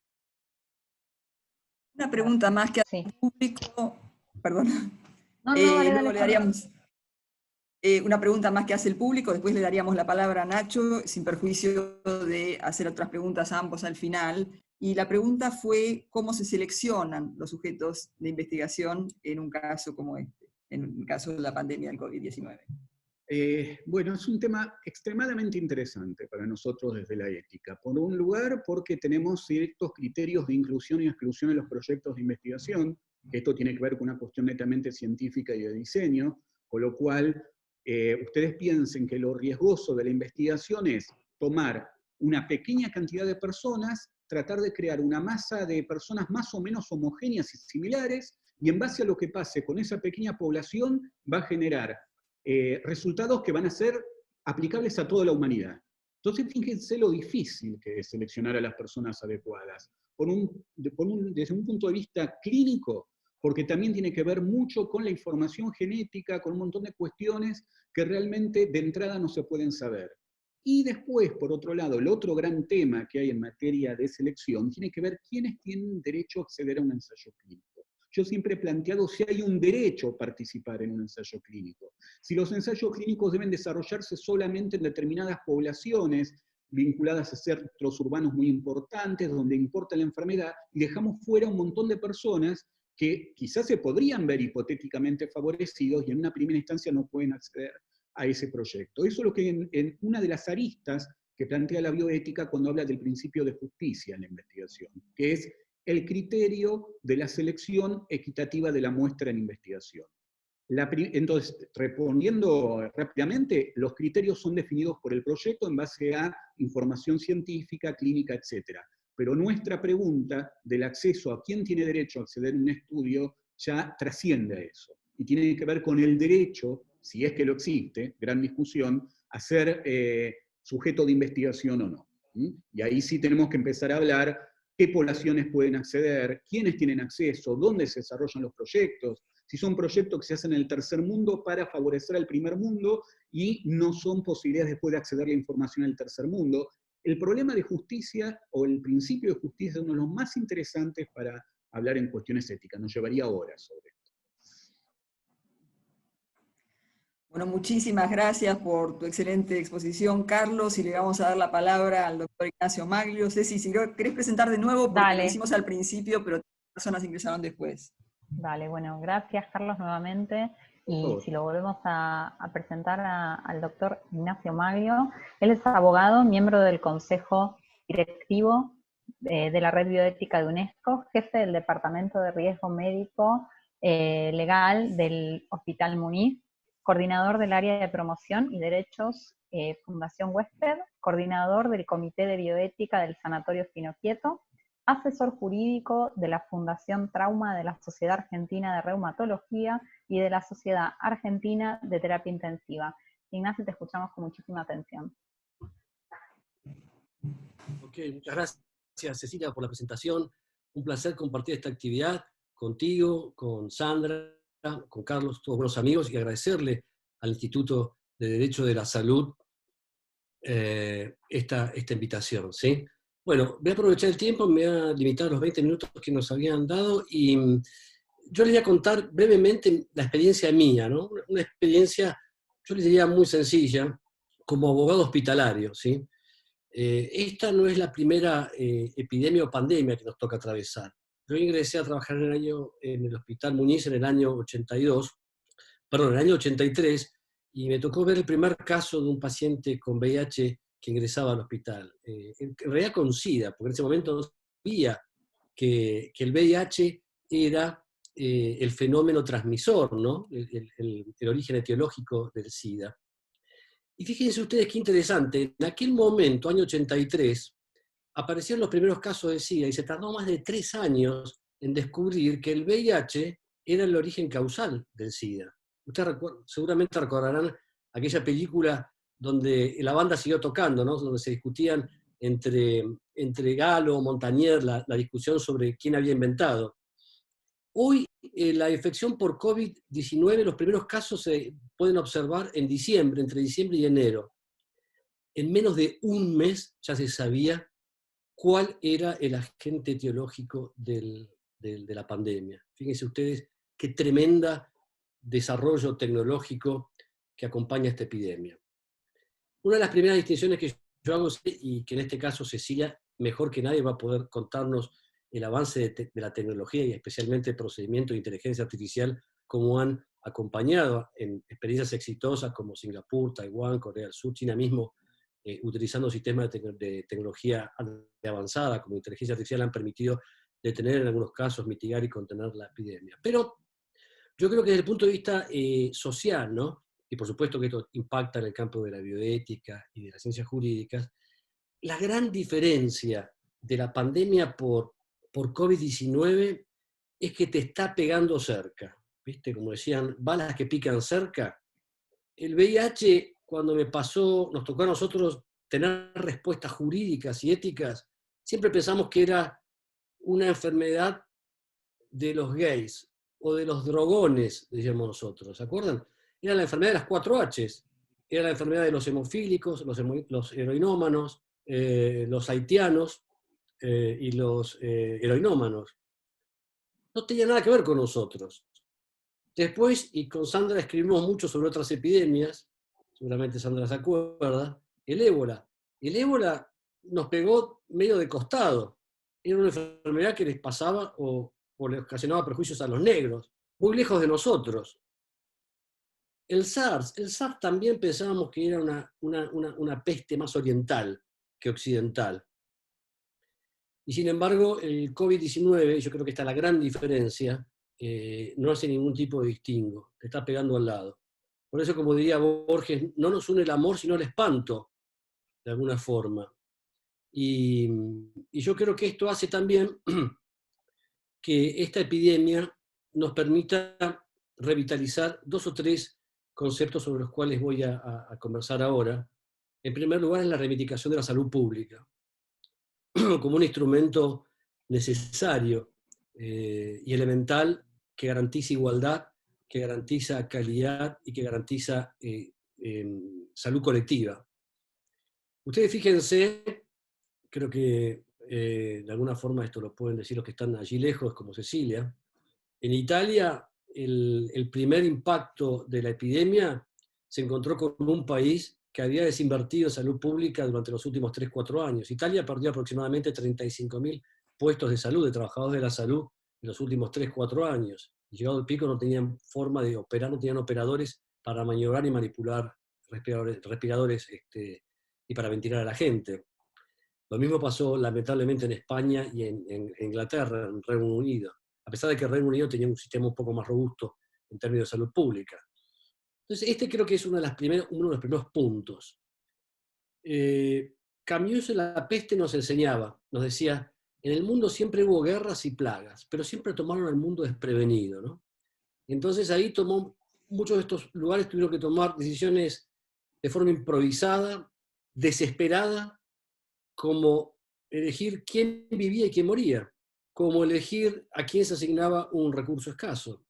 Una pregunta más que hace Sí. el público, perdón. No, dale, Luego le dale. daríamos una pregunta más que hace el público, después le daríamos la palabra a Nacho, sin perjuicio de hacer otras preguntas a ambos al final. Y la pregunta fue cómo se seleccionan los sujetos de investigación en un caso como este, en el caso de la pandemia del COVID-19. Bueno, es un tema extremadamente interesante para nosotros desde la ética. Por un lugar, porque tenemos ciertos criterios de inclusión y exclusión en los proyectos de investigación, que esto tiene que ver con una cuestión netamente científica y de diseño, con lo cual ustedes piensen que lo riesgoso de la investigación es tomar una pequeña cantidad de personas, tratar de crear una masa de personas más o menos homogéneas y similares, y en base a lo que pase con esa pequeña población va a generar resultados que van a ser aplicables a toda la humanidad. Entonces, fíjense lo difícil que es seleccionar a las personas adecuadas, desde un punto de vista clínico, porque también tiene que ver mucho con la información genética, con un montón de cuestiones que realmente de entrada no se pueden saber. Y después, por otro lado, el otro gran tema que hay en materia de selección tiene que ver quiénes tienen derecho a acceder a un ensayo clínico. Yo siempre he planteado si hay un derecho a participar en un ensayo clínico. Si los ensayos clínicos deben desarrollarse solamente en determinadas poblaciones vinculadas a centros urbanos muy importantes, donde importa la enfermedad, y dejamos fuera un montón de personas que quizás se podrían ver hipotéticamente favorecidos y en una primera instancia no pueden acceder a ese proyecto. Eso es lo que en una de las aristas que plantea la bioética cuando habla del principio de justicia en la investigación, que es el criterio de la selección equitativa de la muestra en investigación. Entonces, respondiendo rápidamente, los criterios son definidos por el proyecto en base a información científica, clínica, etc. Pero nuestra pregunta del acceso a quién tiene derecho a acceder a un estudio ya trasciende a eso. Y tiene que ver con el derecho, si es que lo existe, gran discusión, a ser sujeto de investigación o no. Y ahí sí tenemos que empezar a hablar qué poblaciones pueden acceder, quiénes tienen acceso, dónde se desarrollan los proyectos, si son proyectos que se hacen en el tercer mundo para favorecer al primer mundo y no son posibilidades después de acceder a la información al tercer mundo. El problema de justicia o el principio de justicia es uno de los más interesantes para hablar en cuestiones éticas, nos llevaría horas sobre esto. Bueno, muchísimas gracias por tu excelente exposición, Carlos, y le vamos a dar la palabra al doctor Ignacio Maglio. Ceci, si querés presentar de nuevo, porque Dale. lo hicimos al principio, pero personas ingresaron después. Dale, bueno, gracias Carlos nuevamente. Y si lo volvemos a presentar al doctor Ignacio Maglio, él es abogado, miembro del Consejo Directivo de la Red Bioética de UNESCO, jefe del Departamento de Riesgo Médico legal del Hospital Muniz, coordinador del área de promoción y derechos Fundación Huésped, coordinador del Comité de Bioética del Sanatorio Finoquieto, asesor jurídico de la Fundación Trauma de la Sociedad Argentina de Reumatología y de la Sociedad Argentina de Terapia Intensiva. Ignacio, te escuchamos con muchísima atención. Ok, muchas gracias Cecilia por la presentación. Un placer compartir esta actividad contigo, con Sandra, con Carlos, todos buenos amigos, y agradecerle al Instituto de Derecho de la Salud esta invitación, ¿sí? Bueno, voy a aprovechar el tiempo, me voy a limitar a los 20 minutos que nos habían dado, y yo les voy a contar brevemente la experiencia mía, ¿no? Una experiencia, yo les diría muy sencilla, como abogado hospitalario, ¿sí? Esta no es la primera epidemia o pandemia que nos toca atravesar. Yo ingresé a trabajar en el Hospital Muniz en el año 83, y me tocó ver el primer caso de un paciente con VIH que ingresaba al hospital. En realidad con SIDA, porque en ese momento no sabía que el VIH era el fenómeno transmisor, ¿no? El origen etiológico del SIDA. Y fíjense ustedes qué interesante, en aquel momento, año 83, aparecieron los primeros casos de SIDA y se tardó más de 3 años en descubrir que el VIH era el origen causal del SIDA. Ustedes seguramente recordarán aquella película donde la banda siguió tocando, ¿no? Donde se discutían entre Galo, Montañer, la discusión sobre quién había inventado. Hoy la infección por COVID-19, los primeros casos se pueden observar en diciembre, entre diciembre y enero. En menos de un mes ya se sabía cuál era el agente etiológico de la pandemia. Fíjense ustedes qué tremenda desarrollo tecnológico que acompaña esta epidemia. Una de las primeras distinciones que yo hago, y que en este caso Cecilia, mejor que nadie, va a poder contarnos el avance de la tecnología y especialmente el procedimiento de inteligencia artificial, como han acompañado en experiencias exitosas como Singapur, Taiwán, Corea del Sur, China mismo, utilizando sistemas de tecnología avanzada como inteligencia artificial, han permitido detener en algunos casos, mitigar y contener la epidemia. Pero yo creo que desde el punto de vista social, ¿no? Y por supuesto que esto impacta en el campo de la bioética y de las ciencias jurídicas, la gran diferencia de la pandemia por COVID-19 es que te está pegando cerca, ¿viste? Como decían, balas que pican cerca. El VIH, cuando nos tocó a nosotros tener respuestas jurídicas y éticas, siempre pensamos que era una enfermedad de los gays o de los drogones, decíamos nosotros, ¿se acuerdan? Era la enfermedad de las 4 Hs, era la enfermedad de los hemofílicos, los heroinómanos, los haitianos y los heroinómanos. No tenía nada que ver con nosotros. Después, y con Sandra escribimos mucho sobre otras epidemias, seguramente Sandra se acuerda, el ébola. El ébola nos pegó medio de costado. Era una enfermedad que les pasaba o le ocasionaba perjuicios a los negros, muy lejos de nosotros. El SARS también pensábamos que era una peste más oriental que occidental. Y sin embargo, el COVID-19, yo creo que está la gran diferencia, no hace ningún tipo de distingo, te está pegando al lado. Por eso, como diría Borges, no nos une el amor, sino el espanto, de alguna forma. Y yo creo que esto hace también que esta epidemia nos permita revitalizar 2 o 3 conceptos sobre los cuales voy a conversar ahora. En primer lugar, es la reivindicación de la salud pública, como un instrumento necesario y elemental que garantiza igualdad, que garantiza calidad y que garantiza salud colectiva. Ustedes fíjense, creo que de alguna forma esto lo pueden decir los que están allí lejos, como Cecilia, en Italia el primer impacto de la epidemia se encontró con un país que había desinvertido en salud pública durante los últimos 3-4 años. Italia perdió aproximadamente 35.000 puestos de salud, de trabajadores de la salud, en los últimos 3-4 años. Y llegado el pico no tenían forma de operar, no tenían operadores para maniobrar y manipular respiradores y para ventilar a la gente. Lo mismo pasó lamentablemente en España y en Inglaterra, en Reino Unido. a pesar de que el Reino Unido tenía un sistema un poco más robusto en términos de salud pública. Entonces, este creo que es uno de los primeros puntos. Camus en La peste nos enseñaba, nos decía, en el mundo siempre hubo guerras y plagas, pero siempre tomaron al mundo desprevenido, ¿no? Entonces ahí muchos de estos lugares tuvieron que tomar decisiones de forma improvisada, desesperada, como elegir quién vivía y quién moría, como elegir a quién se asignaba un recurso escaso.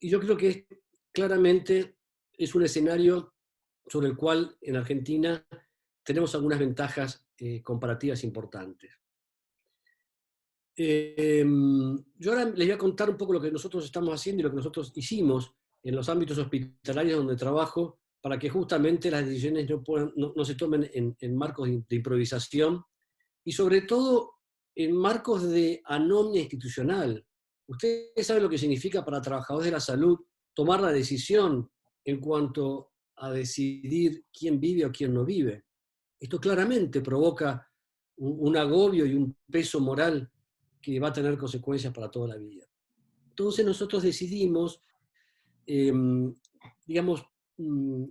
Y yo creo que claramente es un escenario sobre el cual en Argentina tenemos algunas ventajas comparativas importantes. Yo ahora les voy a contar un poco lo que nosotros estamos haciendo y lo que nosotros hicimos en los ámbitos hospitalarios donde trabajo, para que justamente las decisiones no se tomen en marcos de improvisación y sobre todo en marcos de anomia institucional. Ustedes saben lo que significa para trabajadores de la salud tomar la decisión en cuanto a decidir quién vive o quién no vive. Esto claramente provoca un agobio y un peso moral que va a tener consecuencias para toda la vida. Entonces nosotros decidimos,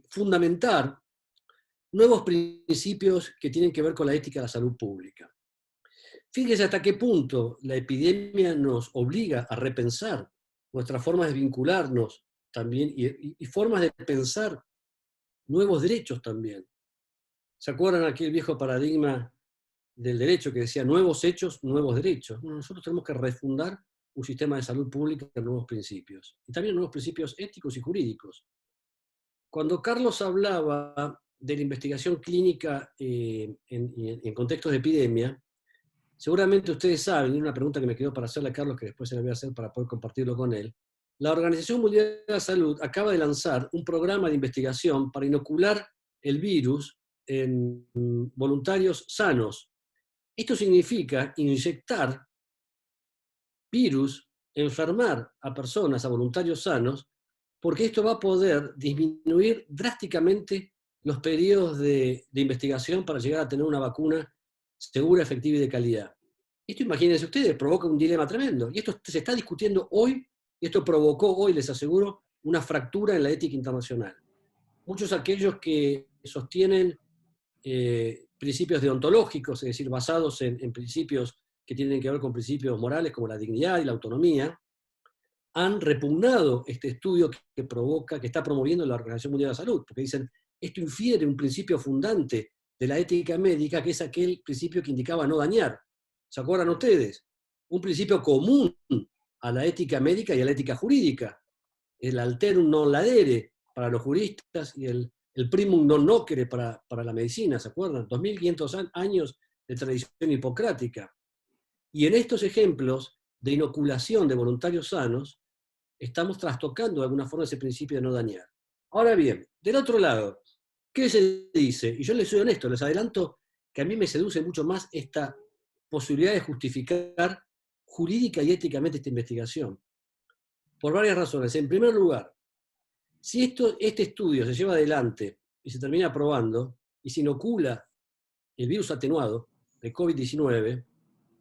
fundamentar nuevos principios que tienen que ver con la ética de la salud pública. Fíjense hasta qué punto la epidemia nos obliga a repensar nuestras formas de vincularnos también y formas de pensar nuevos derechos también. ¿Se acuerdan aquel viejo paradigma del derecho que decía nuevos hechos, nuevos derechos? Bueno, nosotros tenemos que refundar un sistema de salud pública con nuevos principios, y también nuevos principios éticos y jurídicos. Cuando Carlos hablaba de la investigación clínica en contextos de epidemia, seguramente ustedes saben, y una pregunta que me quedó para hacerle a Carlos, que después se la voy a hacer para poder compartirlo con él, la Organización Mundial de la Salud acaba de lanzar un programa de investigación para inocular el virus en voluntarios sanos. Esto significa inyectar virus, enfermar a personas, a voluntarios sanos, porque esto va a poder disminuir drásticamente los periodos de investigación para llegar a tener una vacuna segura, efectiva y de calidad. Esto, imagínense ustedes, provoca un dilema tremendo. Y esto se está discutiendo hoy, y esto provocó hoy, les aseguro, una fractura en la ética internacional. Muchos aquellos que sostienen principios deontológicos, es decir, basados en principios que tienen que ver con principios morales como la dignidad y la autonomía, han repugnado este estudio que está promoviendo la Organización Mundial de la Salud, porque dicen, esto infiere un principio fundante de la ética médica, que es aquel principio que indicaba no dañar. ¿Se acuerdan ustedes? Un principio común a la ética médica y a la ética jurídica. El alterum non ladere para los juristas y el primum non nocere para la medicina, ¿se acuerdan? 2500 años de tradición hipocrática. Y en estos ejemplos de inoculación de voluntarios sanos, estamos trastocando de alguna forma ese principio de no dañar. Ahora bien, del otro lado, ¿qué se dice? Y yo les soy honesto, les adelanto que a mí me seduce mucho más esta posibilidad de justificar jurídica y éticamente esta investigación. Por varias razones. En primer lugar, si este estudio se lleva adelante y se termina aprobando y se inocula el virus atenuado de COVID-19,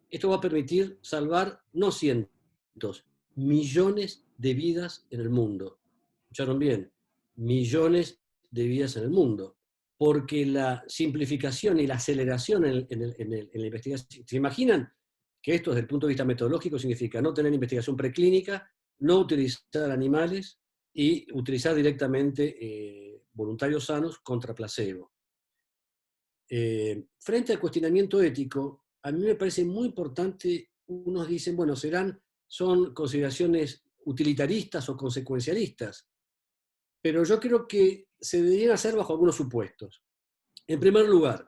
esto va a permitir salvar no cientos, millones de vidas en el mundo. ¿Escucharon bien? Millones de vidas en el mundo. Porque la simplificación y la aceleración en la investigación, ¿se imaginan que esto desde el punto de vista metodológico significa no tener investigación preclínica, no utilizar animales y utilizar directamente voluntarios sanos contra placebo? Frente al cuestionamiento ético, a mí me parece muy importante, unos dicen, bueno, son consideraciones utilitaristas o consecuencialistas, pero yo creo que se deberían hacer bajo algunos supuestos. En primer lugar,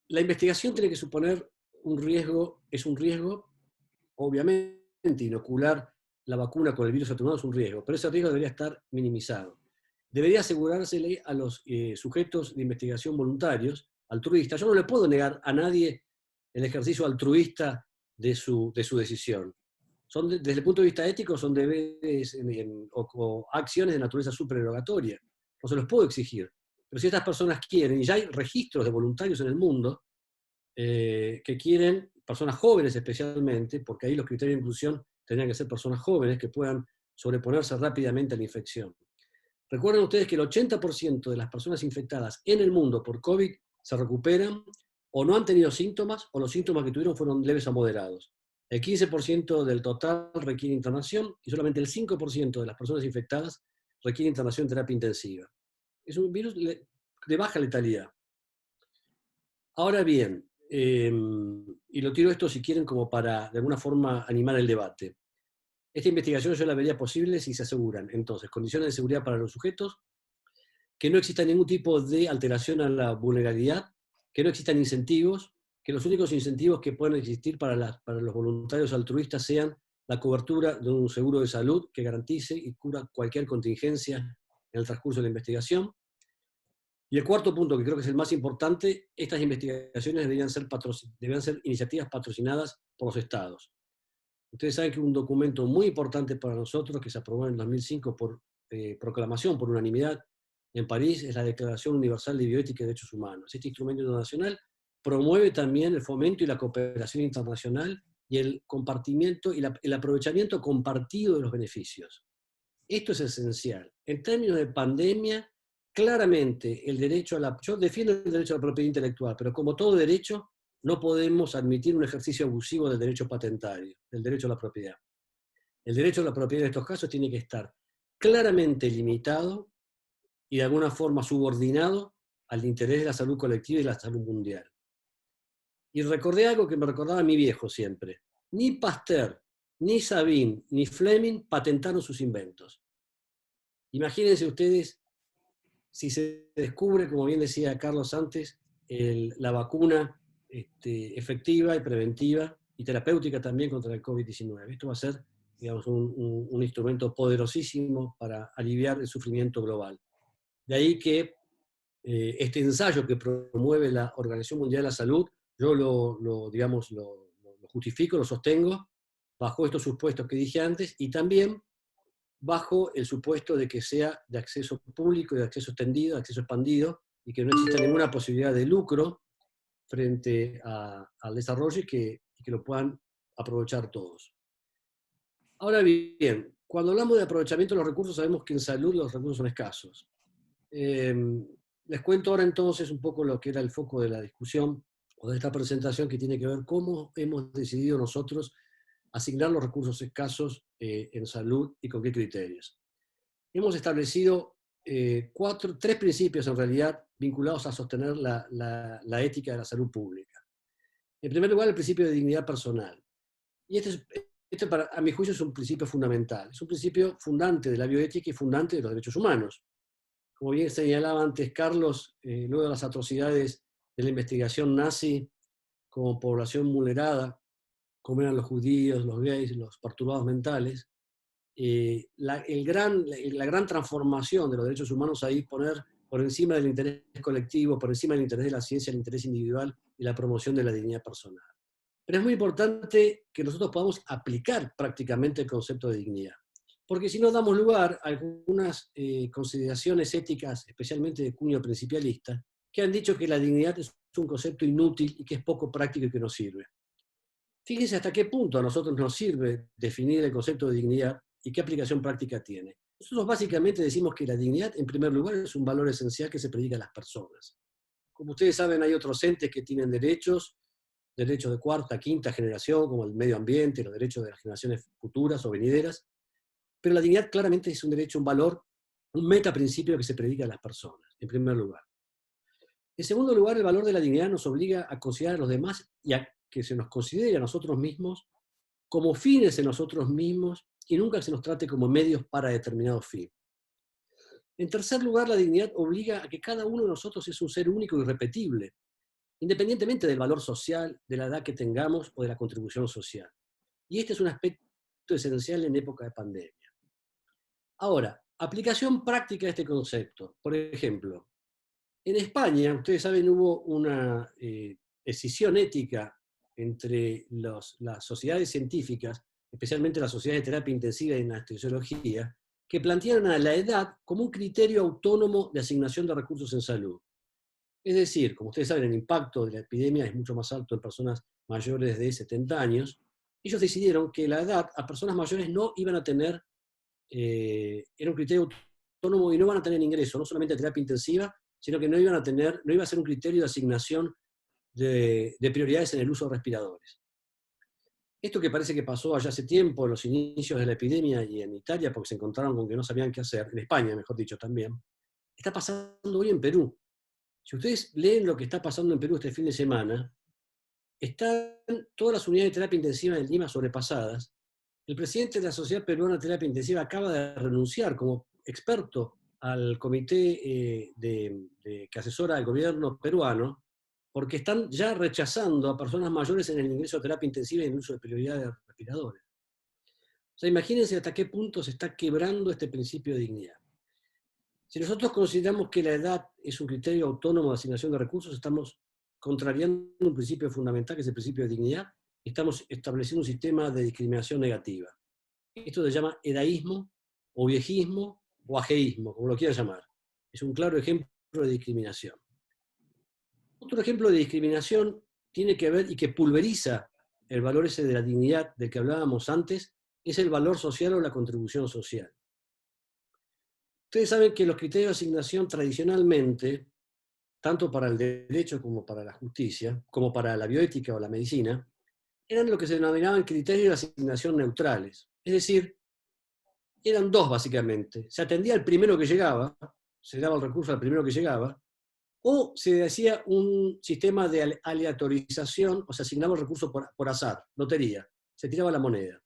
la investigación tiene que suponer un riesgo, es un riesgo, obviamente, inocular la vacuna con el virus atenuado es un riesgo, pero ese riesgo debería estar minimizado. Debería asegurársele a los sujetos de investigación voluntarios, altruistas. Yo no le puedo negar a nadie el ejercicio altruista de su decisión. Desde el punto de vista ético, son deberes o acciones de naturaleza supererogatoria. No se los puedo exigir. Pero si estas personas quieren, y ya hay registros de voluntarios en el mundo que quieren personas jóvenes especialmente, porque ahí los criterios de inclusión tendrían que ser personas jóvenes que puedan sobreponerse rápidamente a la infección. Recuerden ustedes que el 80% de las personas infectadas en el mundo por COVID se recuperan o no han tenido síntomas, o los síntomas que tuvieron fueron leves a moderados. El 15% del total requiere internación y solamente el 5% de las personas infectadas requiere internación en terapia intensiva. Es un virus de baja letalidad. Ahora bien, y lo tiro esto si quieren como para de alguna forma animar el debate. Esta investigación yo la vería posible si se aseguran, entonces, condiciones de seguridad para los sujetos, que no exista ningún tipo de alteración a la vulnerabilidad, que no existan incentivos, que los únicos incentivos que puedan existir para los voluntarios altruistas sean la cobertura de un seguro de salud que garantice y cubra cualquier contingencia en el transcurso de la investigación. Y el cuarto punto, que creo que es el más importante, estas investigaciones deberían ser iniciativas patrocinadas por los estados. Ustedes saben que un documento muy importante para nosotros, que se aprobó en 2005 por proclamación, por unanimidad, en París, es la Declaración Universal de Bioética y Derechos Humanos. Este instrumento internacional promueve también el fomento y la cooperación internacional y el compartimiento y el aprovechamiento compartido de los beneficios. Esto es esencial. En términos de pandemia, claramente el derecho yo defiendo el derecho a la propiedad intelectual, pero como todo derecho, no podemos admitir un ejercicio abusivo del derecho patentario, del derecho a la propiedad. El derecho a la propiedad en estos casos tiene que estar claramente limitado y de alguna forma subordinado al interés de la salud colectiva y la salud mundial. Y recordé algo que me recordaba mi viejo siempre. Ni Pasteur, ni Sabin, ni Fleming patentaron sus inventos. Imagínense ustedes si se descubre, como bien decía Carlos antes, la vacuna efectiva y preventiva y terapéutica también contra el COVID-19. Esto va a ser, digamos, un instrumento poderosísimo para aliviar el sufrimiento global. De ahí que este ensayo que promueve la Organización Mundial de la Salud, yo lo justifico, lo sostengo, bajo estos supuestos que dije antes, y también bajo el supuesto de que sea de acceso público, de acceso extendido, de acceso expandido, y que no exista ninguna posibilidad de lucro frente al desarrollo y que lo puedan aprovechar todos. Ahora bien, cuando hablamos de aprovechamiento de los recursos, sabemos que en salud los recursos son escasos. Les cuento ahora entonces un poco lo que era el foco de la discusión o de esta presentación, que tiene que ver cómo hemos decidido nosotros asignar los recursos escasos en salud y con qué criterios. Hemos establecido tres principios en realidad vinculados a sostener la ética de la salud pública. En primer lugar, el principio de dignidad personal. Y este a mi juicio es un principio fundamental, es un principio fundante de la bioética y fundante de los derechos humanos. Como bien señalaba antes Carlos, luego de las atrocidades de la investigación nazi como población vulnerada, como eran los judíos, los gays, los perturbados mentales, la gran transformación de los derechos humanos ahí poner por encima del interés colectivo, por encima del interés de la ciencia, el interés individual y la promoción de la dignidad personal. Pero es muy importante que nosotros podamos aplicar prácticamente el concepto de dignidad, porque si no damos lugar a algunas consideraciones éticas, especialmente de cuño principialista, que han dicho que la dignidad es un concepto inútil y que es poco práctico y que no sirve. Fíjense hasta qué punto a nosotros nos sirve definir el concepto de dignidad y qué aplicación práctica tiene. Nosotros básicamente decimos que la dignidad, en primer lugar, es un valor esencial que se predica a las personas. Como ustedes saben, hay otros entes que tienen derechos de cuarta, quinta generación, como el medio ambiente, los derechos de las generaciones futuras o venideras, pero la dignidad claramente es un derecho, un valor, un metaprincipio que se predica a las personas, en primer lugar. En segundo lugar, el valor de la dignidad nos obliga a considerar a los demás y a que se nos considere a nosotros mismos como fines en nosotros mismos y nunca se nos trate como medios para determinado fin. En tercer lugar, la dignidad obliga a que cada uno de nosotros es un ser único y irrepetible, independientemente del valor social, de la edad que tengamos o de la contribución social. Y este es un aspecto esencial en época de pandemia. Ahora, aplicación práctica de este concepto. Por ejemplo, en España, ustedes saben, hubo una escisión ética entre las sociedades científicas, especialmente las sociedades de terapia intensiva y anestesiología, que plantearon a la edad como un criterio autónomo de asignación de recursos en salud. Es decir, como ustedes saben, el impacto de la epidemia es mucho más alto en personas mayores de 70 años, ellos decidieron que la edad a personas mayores no iban a tener, era un criterio autónomo y no van a tener ingreso, no solamente a terapia intensiva, sino que no iba a ser un criterio de asignación de prioridades en el uso de respiradores. Esto que parece que pasó allá hace tiempo, en los inicios de la epidemia y en Italia, porque se encontraron con que no sabían qué hacer, en España, mejor dicho, también, está pasando hoy en Perú. Si ustedes leen lo que está pasando en Perú este fin de semana, están todas las unidades de terapia intensiva en Lima sobrepasadas. El presidente de la Sociedad Peruana de Terapia Intensiva acaba de renunciar como experto al comité que asesora al gobierno peruano, porque están ya rechazando a personas mayores en el ingreso a terapia intensiva y en el uso de prioridad de respiradores. O sea, imagínense hasta qué punto se está quebrando este principio de dignidad. Si nosotros consideramos que la edad es un criterio autónomo de asignación de recursos, estamos contrariando un principio fundamental, que es el principio de dignidad, y estamos estableciendo un sistema de discriminación negativa. Esto se llama edaísmo, o viejismo, o ajeísmo, como lo quieran llamar. Es un claro ejemplo de discriminación. Otro ejemplo de discriminación tiene que ver y que pulveriza el valor ese de la dignidad del que hablábamos antes, es el valor social o la contribución social. Ustedes saben que los criterios de asignación tradicionalmente, tanto para el derecho como para la justicia, como para la bioética o la medicina, eran lo que se denominaban criterios de asignación neutrales. Es decir, eran dos básicamente. Se atendía al primero que llegaba, se daba el recurso al primero que llegaba, o se hacía un sistema de aleatorización, o se asignaba el recurso por azar, lotería, se tiraba la moneda.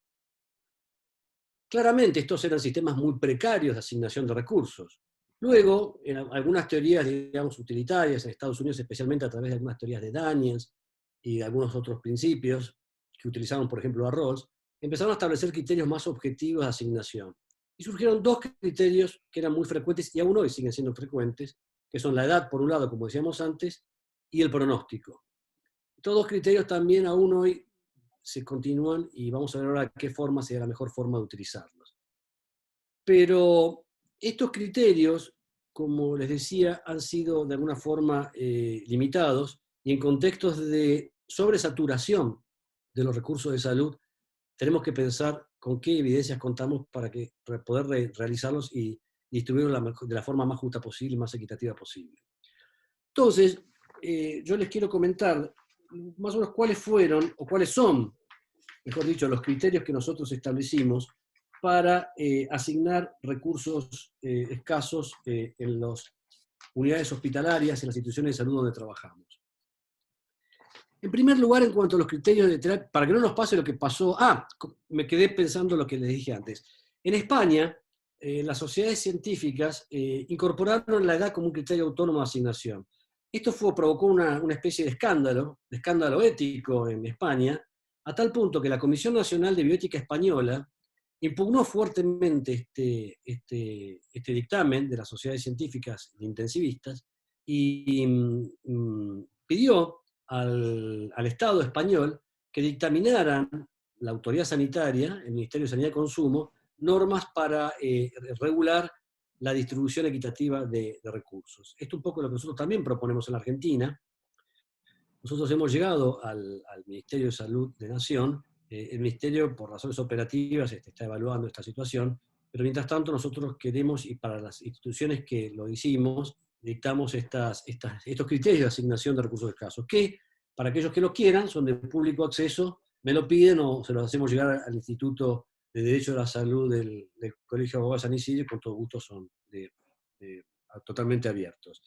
Claramente estos eran sistemas muy precarios de asignación de recursos. Luego, en algunas teorías, digamos, utilitarias, en Estados Unidos especialmente a través de algunas teorías de Daniels y de algunos otros principios que utilizaron, por ejemplo, a Rawls, empezaron a establecer criterios más objetivos de asignación. Y surgieron dos criterios que eran muy frecuentes y aún hoy siguen siendo frecuentes, que son la edad, por un lado, como decíamos antes, y el pronóstico. Estos dos criterios también aún hoy se continúan y vamos a ver ahora qué forma sería la mejor forma de utilizarlos. Pero estos criterios, como les decía, han sido de alguna forma limitados y en contextos de sobresaturación de los recursos de salud, tenemos que pensar con qué evidencias contamos para poder realizarlos y distribuirlos de la forma más justa posible y más equitativa posible. Entonces, yo les quiero comentar más o menos cuáles fueron, o cuáles son, mejor dicho, los criterios que nosotros establecimos para asignar recursos escasos en las unidades hospitalarias, en las instituciones de salud donde trabajamos. En primer lugar, en cuanto a los criterios de terapia, para que no nos pase lo que pasó, me quedé pensando lo que les dije antes. En España, las sociedades científicas incorporaron la edad como un criterio autónomo de asignación. Esto provocó una especie de escándalo ético en España, a tal punto que la Comisión Nacional de Bioética Española impugnó fuertemente este dictamen de las sociedades científicas intensivistas y pidió al Estado español que dictaminaran la autoridad sanitaria, el Ministerio de Sanidad y Consumo, normas para regular la distribución equitativa de recursos. Esto es un poco lo que nosotros también proponemos en la Argentina. Nosotros hemos llegado al Ministerio de Salud de Nación. El Ministerio, por razones operativas, está evaluando esta situación, pero mientras tanto nosotros queremos, y para las instituciones que lo hicimos, dictamos estos criterios de asignación de recursos escasos, que para aquellos que lo quieran son de público acceso, me lo piden o se lo hacemos llegar al Instituto de Derecho a la Salud del Colegio de Abogados de San Isidro, y con todo gusto son totalmente abiertos.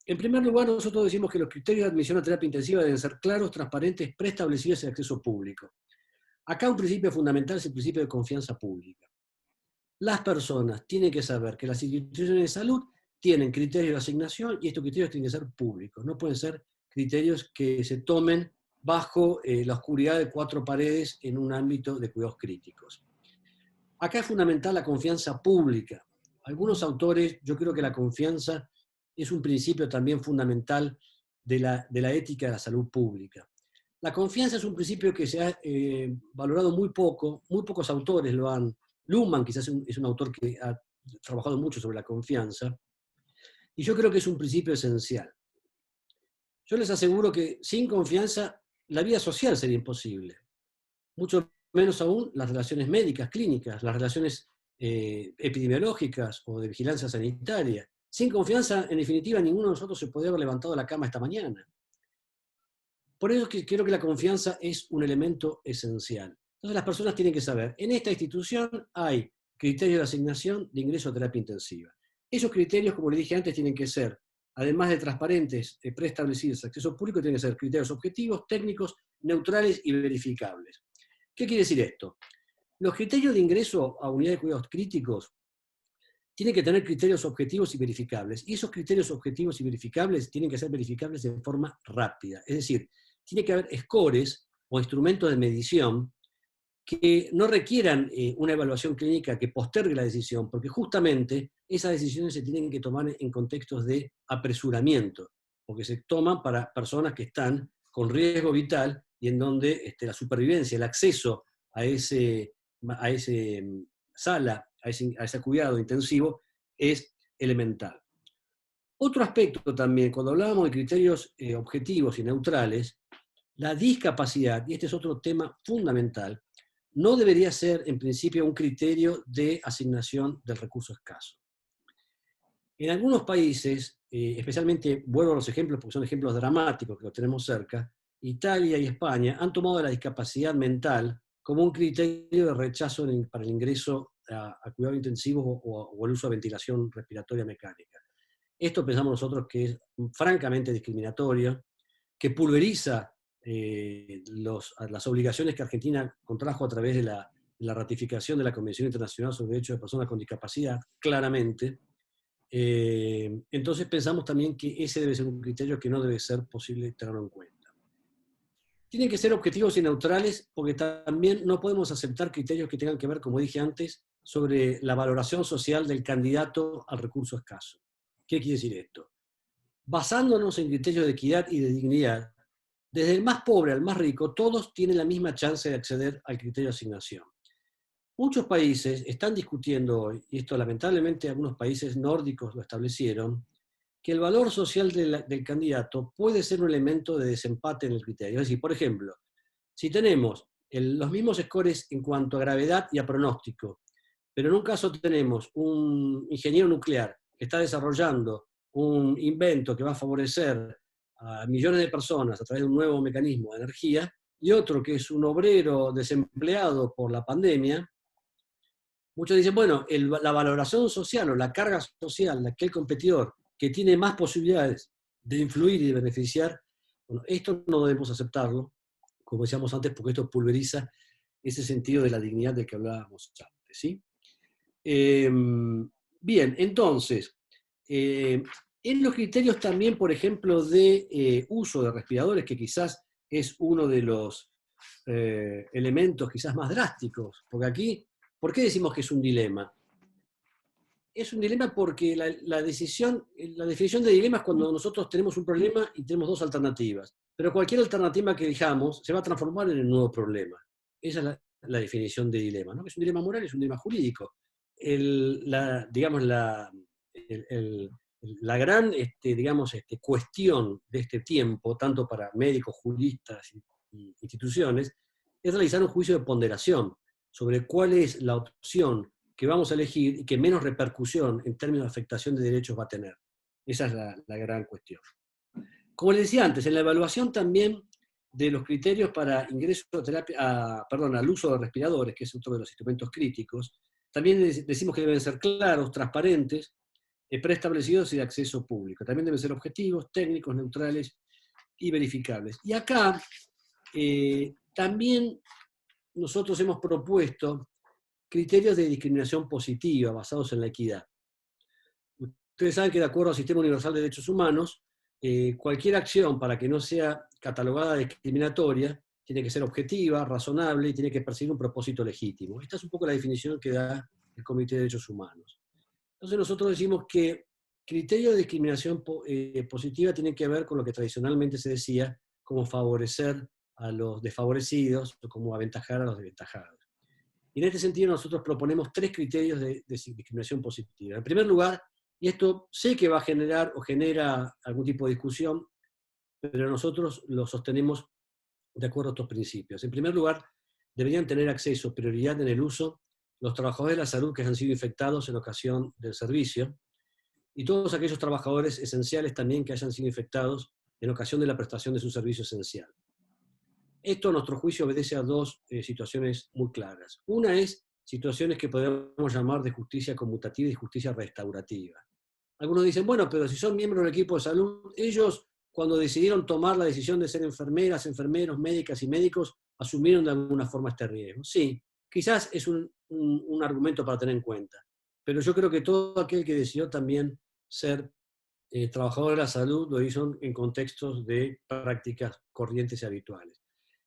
En primer lugar, nosotros decimos que los criterios de admisión a terapia intensiva deben ser claros, transparentes, preestablecidos y de acceso público. Acá un principio fundamental es el principio de confianza pública. Las personas tienen que saber que las instituciones de salud tienen criterios de asignación y estos criterios tienen que ser públicos. No pueden ser criterios que se tomen bajo la oscuridad de cuatro paredes en un ámbito de cuidados críticos. Acá es fundamental la confianza pública. Algunos autores, yo creo que la confianza es un principio también fundamental de la ética de la salud pública. La confianza es un principio que se ha valorado muy poco, muy pocos autores lo han. Luhmann quizás es un autor que ha trabajado mucho sobre la confianza, y yo creo que es un principio esencial. Yo les aseguro que sin confianza la vida social sería imposible. Mucho menos aún las relaciones médicas, clínicas, las relaciones epidemiológicas o de vigilancia sanitaria. Sin confianza, en definitiva, ninguno de nosotros se podría haber levantado de la cama esta mañana. Por eso creo que la confianza es un elemento esencial. Entonces las personas tienen que saber, en esta institución hay criterios de asignación de ingreso a terapia intensiva. Esos criterios, como le dije antes, tienen que ser, además de transparentes, preestablecidos, acceso público, tienen que ser criterios objetivos, técnicos, neutrales y verificables. ¿Qué quiere decir esto? Los criterios de ingreso a unidades de cuidados críticos tienen que tener criterios objetivos y verificables. Y esos criterios objetivos y verificables tienen que ser verificables de forma rápida. Es decir, tiene que haber scores o instrumentos de medición que no requieran una evaluación clínica que postergue la decisión, porque justamente esas decisiones se tienen que tomar en contextos de apresuramiento, porque se toman para personas que están con riesgo vital y en donde la supervivencia, el acceso a ese sala, a ese cuidado intensivo, es elemental. Otro aspecto también, cuando hablábamos de criterios objetivos y neutrales, la discapacidad, y este es otro tema fundamental, no debería ser en principio un criterio de asignación del recurso escaso. En algunos países, especialmente, vuelvo a los ejemplos porque son ejemplos dramáticos que los tenemos cerca, Italia y España han tomado la discapacidad mental como un criterio de rechazo para el ingreso a cuidado intensivo o el uso de ventilación respiratoria mecánica. Esto pensamos nosotros que es francamente discriminatorio, que pulveriza las obligaciones que Argentina contrajo a través de la ratificación de la Convención Internacional sobre Derechos de Personas con Discapacidad, claramente. Entonces pensamos también que ese debe ser un criterio que no debe ser posible tenerlo en cuenta. Tienen que ser objetivos y neutrales porque también no podemos aceptar criterios que tengan que ver, como dije antes, sobre la valoración social del candidato al recurso escaso. ¿Qué quiere decir esto? Basándonos en criterios de equidad y de dignidad, desde el más pobre al más rico, todos tienen la misma chance de acceder al criterio de asignación. Muchos países están discutiendo hoy, y esto lamentablemente algunos países nórdicos lo establecieron, que el valor social del candidato puede ser un elemento de desempate en el criterio. Es decir, por ejemplo, si tenemos los mismos scores en cuanto a gravedad y a pronóstico, pero en un caso tenemos un ingeniero nuclear que está desarrollando un invento que va a favorecer a millones de personas a través de un nuevo mecanismo de energía, y otro que es un obrero desempleado por la pandemia, muchos dicen, bueno, la valoración social o la carga social de aquel competidor que tiene más posibilidades de influir y de beneficiar, bueno, esto no debemos aceptarlo, como decíamos antes, porque esto pulveriza ese sentido de la dignidad del que hablábamos antes, ¿sí? Bien, entonces, en los criterios también, por ejemplo, de uso de respiradores, que quizás es uno de los elementos quizás más drásticos, porque aquí, ¿por qué decimos que es un dilema? Es un dilema porque la definición de dilema es cuando nosotros tenemos un problema y tenemos dos alternativas, pero cualquier alternativa que elijamos se va a transformar en un nuevo problema. Esa es la definición de dilema, ¿no? Es un dilema moral, es un dilema jurídico. La gran cuestión de este tiempo, tanto para médicos, juristas y instituciones, es realizar un juicio de ponderación sobre cuál es la opción que vamos a elegir y que menos repercusión en términos de afectación de derechos va a tener. Esa es la gran cuestión. Como les decía antes, en la evaluación también de los criterios para ingreso a terapia, al uso de respiradores, que es otro de los instrumentos críticos, también decimos que deben ser claros, transparentes, preestablecidos y de acceso público. También deben ser objetivos, técnicos, neutrales y verificables. Y acá también nosotros hemos propuesto criterios de discriminación positiva basados en la equidad. Ustedes saben que de acuerdo al Sistema Universal de Derechos Humanos, cualquier acción para que no sea catalogada discriminatoria tiene que ser objetiva, razonable y tiene que perseguir un propósito legítimo. Esta es un poco la definición que da el Comité de Derechos Humanos. Entonces nosotros decimos que criterios de discriminación positiva tienen que ver con lo que tradicionalmente se decía como favorecer a los desfavorecidos o como aventajar a los desventajados. Y en este sentido nosotros proponemos 3 criterios de discriminación positiva. En primer lugar, y esto sé que va a generar o genera algún tipo de discusión, pero nosotros lo sostenemos de acuerdo a estos principios. En primer lugar, deberían tener acceso, prioridad en el uso, los trabajadores de la salud que han sido infectados en ocasión del servicio, y todos aquellos trabajadores esenciales también que hayan sido infectados en ocasión de la prestación de su servicio esencial. Esto, a nuestro juicio, obedece a dos situaciones muy claras. Una es situaciones que podemos llamar de justicia conmutativa y justicia restaurativa. Algunos dicen, bueno, pero si son miembros del equipo de salud, ellos, cuando decidieron tomar la decisión de ser enfermeras, enfermeros, médicas y médicos, asumieron de alguna forma este riesgo. Sí, quizás es un argumento para tener en cuenta, pero yo creo que todo aquel que decidió también ser trabajador de la salud lo hizo en contextos de prácticas corrientes y habituales.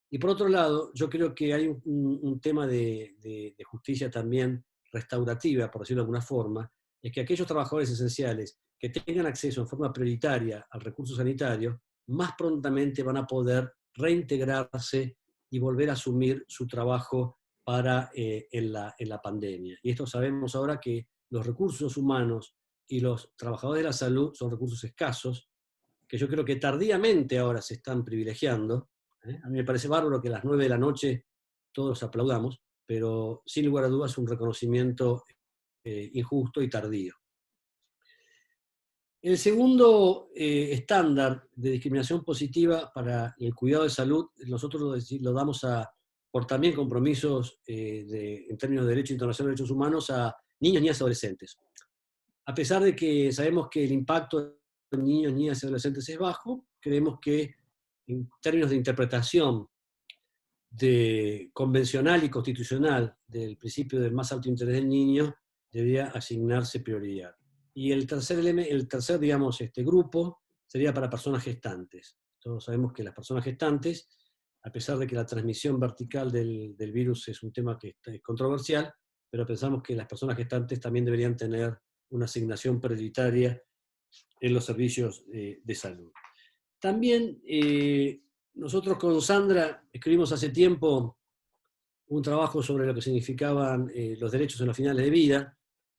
Y por otro lado, yo creo que hay un tema de justicia también restaurativa, por decirlo de alguna forma, es que aquellos trabajadores esenciales que tengan acceso en forma prioritaria al recurso sanitario, más prontamente van a poder reintegrarse y volver a asumir su trabajo en la pandemia. Y esto sabemos ahora que los recursos humanos y los trabajadores de la salud son recursos escasos, que yo creo que tardíamente ahora se están privilegiando. A mí me parece bárbaro que a las 9 de la noche todos aplaudamos, pero sin lugar a dudas es un reconocimiento injusto y tardío. El segundo estándar de discriminación positiva para el cuidado de salud, nosotros lo damos por también compromisos en términos de derecho internacional de derechos humanos a niños, niñas y adolescentes. A pesar de que sabemos que el impacto en niños, niñas y adolescentes es bajo, creemos que en términos de interpretación convencional y constitucional del principio del más alto interés del niño, debería asignarse prioridad. Y el tercer digamos, grupo sería para personas gestantes. Todos sabemos que las personas gestantes, a pesar de que la transmisión vertical del virus es un tema que es controversial, pero pensamos que las personas gestantes también deberían tener una asignación prioritaria en los servicios de salud. También nosotros con Sandra escribimos hace tiempo un trabajo sobre lo que significaban los derechos en los finales de vida.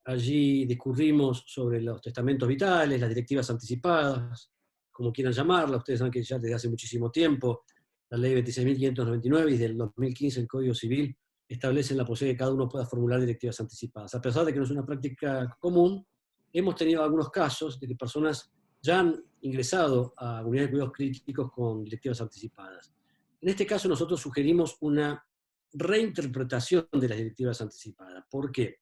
Allí discurrimos sobre los testamentos vitales, las directivas anticipadas, como quieran llamarlas. Ustedes saben que ya desde hace muchísimo tiempo la ley 26.599 y del 2015 el Código Civil establecen la posibilidad de que cada uno pueda formular directivas anticipadas. A pesar de que no es una práctica común, hemos tenido algunos casos de que personas ya han ingresado a unidades de cuidados críticos con directivas anticipadas. En este caso nosotros sugerimos una reinterpretación de las directivas anticipadas. ¿Por qué?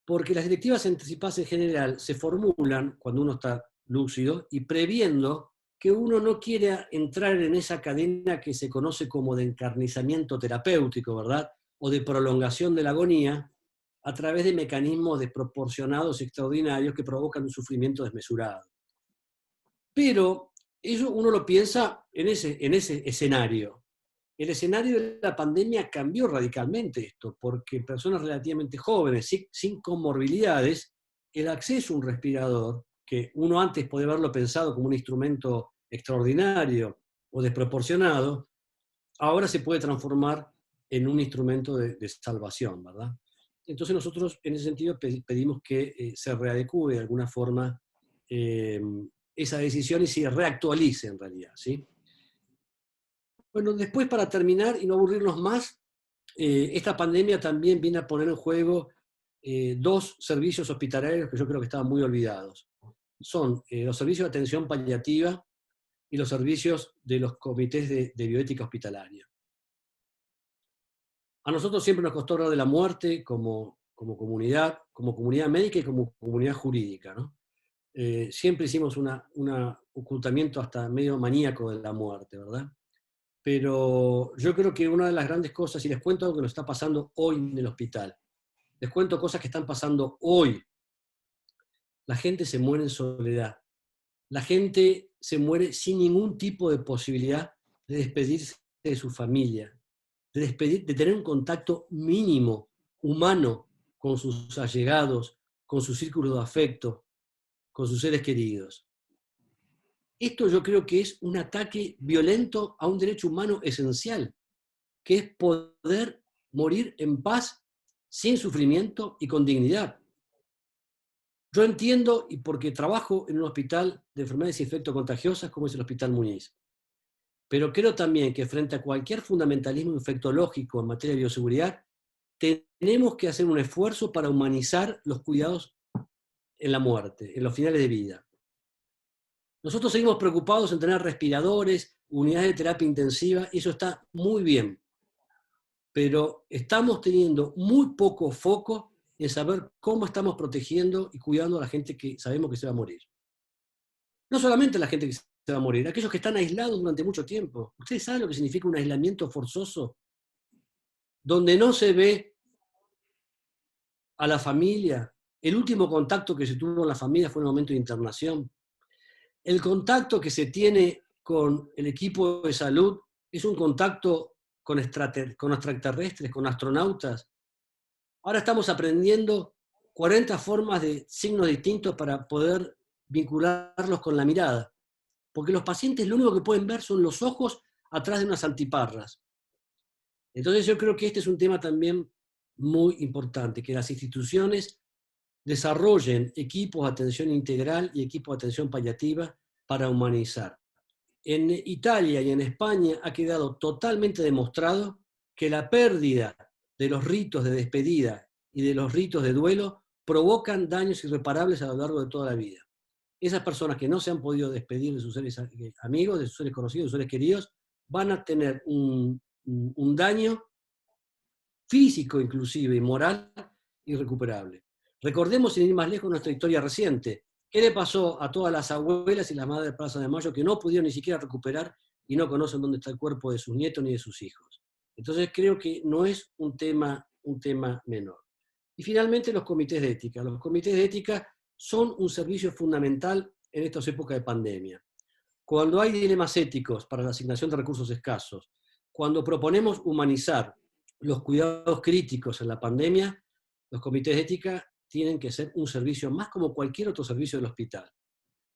Porque las directivas anticipadas en general se formulan cuando uno está lúcido y previendo que uno no quiera entrar en esa cadena que se conoce como de encarnizamiento terapéutico, ¿verdad? O de prolongación de la agonía a través de mecanismos desproporcionados y extraordinarios que provocan un sufrimiento desmesurado. Pero eso uno lo piensa en ese escenario. El escenario de la pandemia cambió radicalmente esto, porque personas relativamente jóvenes, sin comorbilidades, el acceso a un respirador, que uno antes podía haberlo pensado como un instrumento extraordinario o desproporcionado, ahora se puede transformar en un instrumento de salvación, ¿verdad? Entonces nosotros en ese sentido pedimos que se readecue de alguna forma esa decisión y se reactualice en realidad, ¿sí? Bueno, después para terminar y no aburrirnos más, esta pandemia también viene a poner en juego dos servicios hospitalarios que yo creo que estaban muy olvidados. Son los servicios de atención paliativa y los servicios de los comités de bioética hospitalaria. A nosotros siempre nos costó hablar de la muerte como comunidad médica y como comunidad jurídica, ¿no? Siempre hicimos un ocultamiento hasta medio maníaco de la muerte, ¿verdad? Pero yo creo que una de las grandes cosas, y les cuento lo que nos está pasando hoy en el hospital, les cuento cosas que están pasando hoy. La gente se muere en soledad. La gente se muere sin ningún tipo de posibilidad de despedirse de su familia, de tener un contacto mínimo, humano, con sus allegados, con su círculo de afecto, con sus seres queridos. Esto yo creo que es un ataque violento a un derecho humano esencial, que es poder morir en paz, sin sufrimiento y con dignidad. Yo entiendo, y porque trabajo en un hospital de enfermedades infectocontagiosas como es el Hospital Muñiz, pero creo también que frente a cualquier fundamentalismo infectológico en materia de bioseguridad, tenemos que hacer un esfuerzo para humanizar los cuidados en la muerte, en los finales de vida. Nosotros seguimos preocupados en tener respiradores, unidades de terapia intensiva, y eso está muy bien. Pero estamos teniendo muy poco foco en saber cómo estamos protegiendo y cuidando a la gente que sabemos que se va a morir. No solamente la gente que se va a morir, aquellos que están aislados durante mucho tiempo. ¿Ustedes saben lo que significa un aislamiento forzoso? Donde no se ve a la familia. El último contacto que se tuvo con la familia fue en el momento de internación. El contacto que se tiene con el equipo de salud es un contacto con extraterrestres, con astronautas. Ahora estamos aprendiendo 40 formas de signos distintos para poder vincularlos con la mirada. Porque los pacientes lo único que pueden ver son los ojos atrás de unas antiparras. Entonces yo creo que este es un tema también muy importante, que las instituciones desarrollen equipos de atención integral y equipos de atención paliativa para humanizar. En Italia y en España ha quedado totalmente demostrado que la pérdida de los ritos de despedida y de los ritos de duelo provocan daños irreparables a lo largo de toda la vida. Esas personas que no se han podido despedir de sus seres amigos, de sus seres conocidos, de sus seres queridos, van a tener un daño físico inclusive y moral irrecuperable. Recordemos, sin ir más lejos, nuestra historia reciente. ¿Qué le pasó a todas las abuelas y las madres de Plaza de Mayo que no pudieron ni siquiera recuperar y no conocen dónde está el cuerpo de sus nietos ni de sus hijos? Entonces creo que no es un tema menor. Y finalmente los comités de ética. Los comités de ética son un servicio fundamental en estas épocas de pandemia. Cuando hay dilemas éticos para la asignación de recursos escasos, cuando proponemos humanizar los cuidados críticos en la pandemia, los comités de ética tienen que ser un servicio más como cualquier otro servicio del hospital.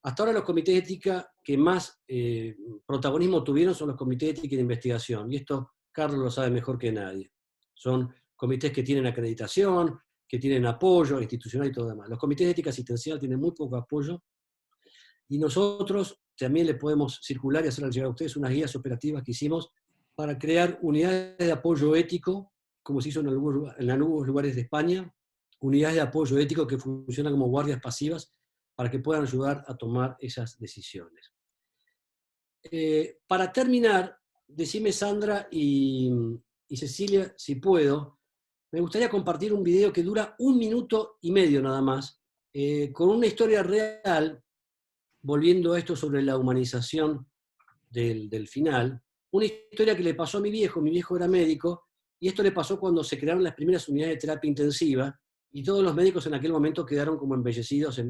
Hasta ahora los comités de ética que más protagonismo tuvieron son los comités de ética y de investigación, y esto Carlos lo sabe mejor que nadie. Son comités que tienen acreditación, que tienen apoyo institucional y todo lo demás. Los comités de ética asistencial tienen muy poco apoyo, y nosotros también le podemos circular y hacer llegar a ustedes unas guías operativas que hicimos para crear unidades de apoyo ético, como se hizo en algunos lugares de España, unidades de apoyo ético que funcionan como guardias pasivas para que puedan ayudar a tomar esas decisiones. Para terminar, decime Sandra y Cecilia, si puedo, me gustaría compartir un video que dura 1 minuto y medio nada más, con una historia real, volviendo a esto sobre la humanización del final, una historia que le pasó a mi viejo era médico, y esto le pasó cuando se crearon las primeras unidades de terapia intensiva, y todos los médicos en aquel momento quedaron como embellecidos,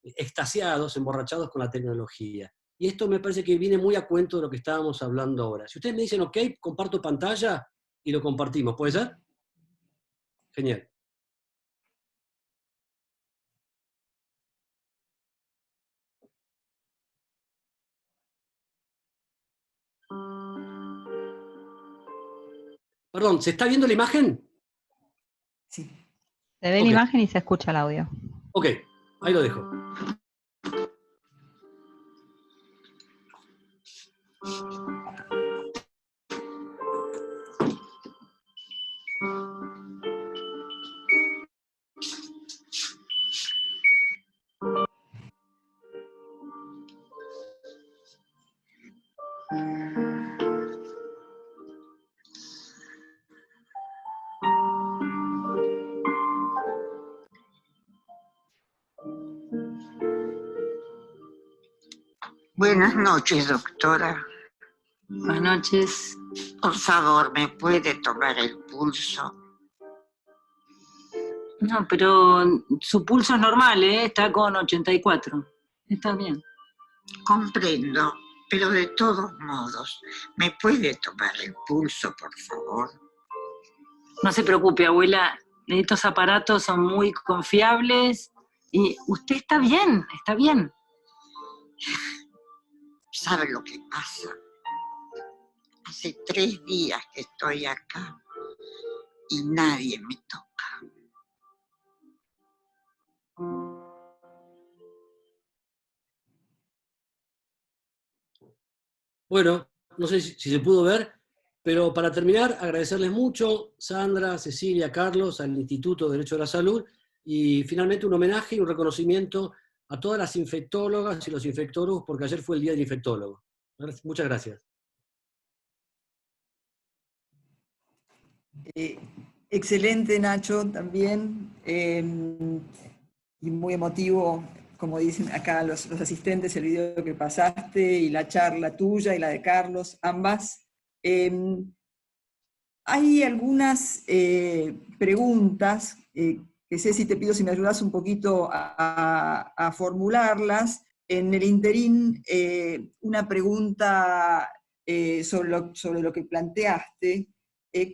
extasiados, emborrachados con la tecnología. Y esto me parece que viene muy a cuento de lo que estábamos hablando ahora. Si ustedes me dicen, ok, comparto pantalla y lo compartimos, ¿puede ser? Genial. Perdón, ¿se está viendo la imagen? Sí. Se ve la imagen y se escucha el audio. Ok, ahí lo dejo. Buenas noches, doctora. Buenas noches. Por favor, ¿me puede tomar el pulso? No, pero su pulso es normal, ¿eh? Está con 84. Está bien. Comprendo, pero de todos modos, ¿me puede tomar el pulso, por favor? No se preocupe, abuela. Estos aparatos son muy confiables y usted está bien, está bien. ¿Sabe lo que pasa? Hace 3 días que estoy acá y nadie me toca. Bueno, no sé si se pudo ver, pero para terminar, agradecerles mucho, Sandra, Cecilia, Carlos, al Instituto de Derecho de la Salud, y finalmente un homenaje y un reconocimiento a todas las infectólogas y los infectólogos, porque ayer fue el Día del Infectólogo. Muchas gracias. Excelente, Nacho, también. Y muy emotivo, como dicen acá los asistentes, el video que pasaste y la charla tuya y la de Carlos, ambas. Hay algunas preguntas que Ceci, te pido si me ayudas un poquito a formularlas. En el interín, una pregunta sobre lo que planteaste.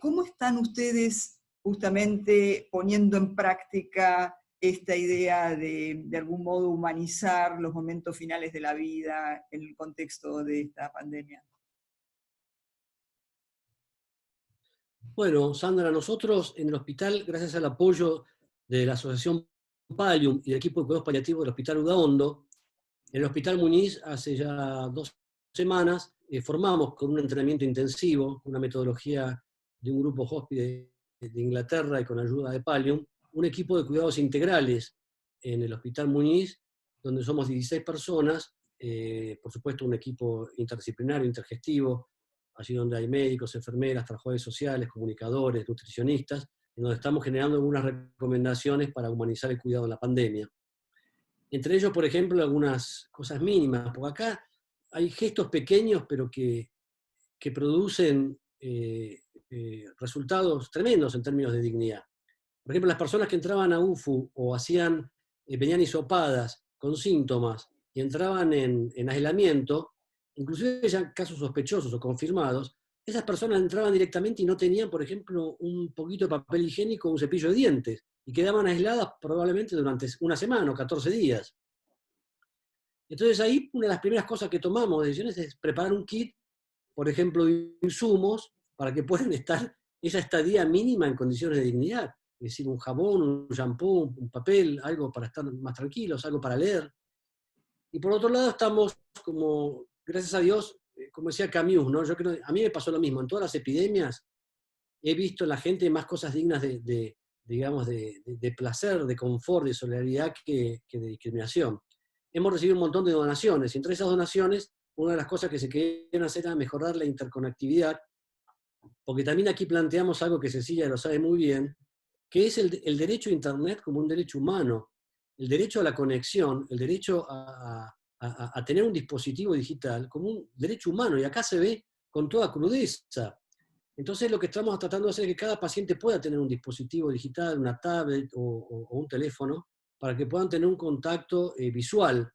¿Cómo están ustedes justamente poniendo en práctica esta idea de algún modo humanizar los momentos finales de la vida en el contexto de esta pandemia? Bueno, Sandra, nosotros en el hospital, gracias al apoyo de la Asociación Pallium y del equipo de cuidados paliativos del Hospital Udaondo, en el Hospital Muñiz hace ya 2 semanas formamos con un entrenamiento intensivo, una metodología de un grupo hóspede de Inglaterra y con ayuda de Pallium, un equipo de cuidados integrales en el Hospital Muñiz, donde somos 16 personas, por supuesto un equipo interdisciplinario, intergestivo, allí donde hay médicos, enfermeras, trabajadores sociales, comunicadores, nutricionistas, en donde estamos generando algunas recomendaciones para humanizar el cuidado en la pandemia. Entre ellos, por ejemplo, algunas cosas mínimas, porque acá hay gestos pequeños, pero que producen resultados tremendos en términos de dignidad. Por ejemplo, las personas que entraban a UFU o venían hisopadas con síntomas y entraban en aislamiento, inclusive ya casos sospechosos o confirmados, esas personas entraban directamente y no tenían, por ejemplo, un poquito de papel higiénico o un cepillo de dientes, y quedaban aisladas probablemente durante una semana o 14 días. Entonces ahí una de las primeras cosas que tomamos decisiones es preparar un kit, por ejemplo, de insumos, para que puedan estar esa estadía mínima en condiciones de dignidad. Es decir, un jabón, un shampoo, un papel, algo para estar más tranquilos, algo para leer. Y por otro lado estamos como, gracias a Dios, como decía Camus, ¿no? Yo creo, a mí me pasó lo mismo, en todas las epidemias he visto en la gente más cosas dignas digamos, de placer, de confort, de solidaridad que de discriminación. Hemos recibido un montón de donaciones, y entre esas donaciones, una de las cosas que se querían hacer era mejorar la interconectividad, porque también aquí planteamos algo que Cecilia lo sabe muy bien, que es el derecho a Internet como un derecho humano, el derecho a la conexión, el derecho a tener un dispositivo digital como un derecho humano, y acá se ve con toda crudeza. Entonces lo que estamos tratando de hacer es que cada paciente pueda tener un dispositivo digital, una tablet o un teléfono, para que puedan tener un contacto visual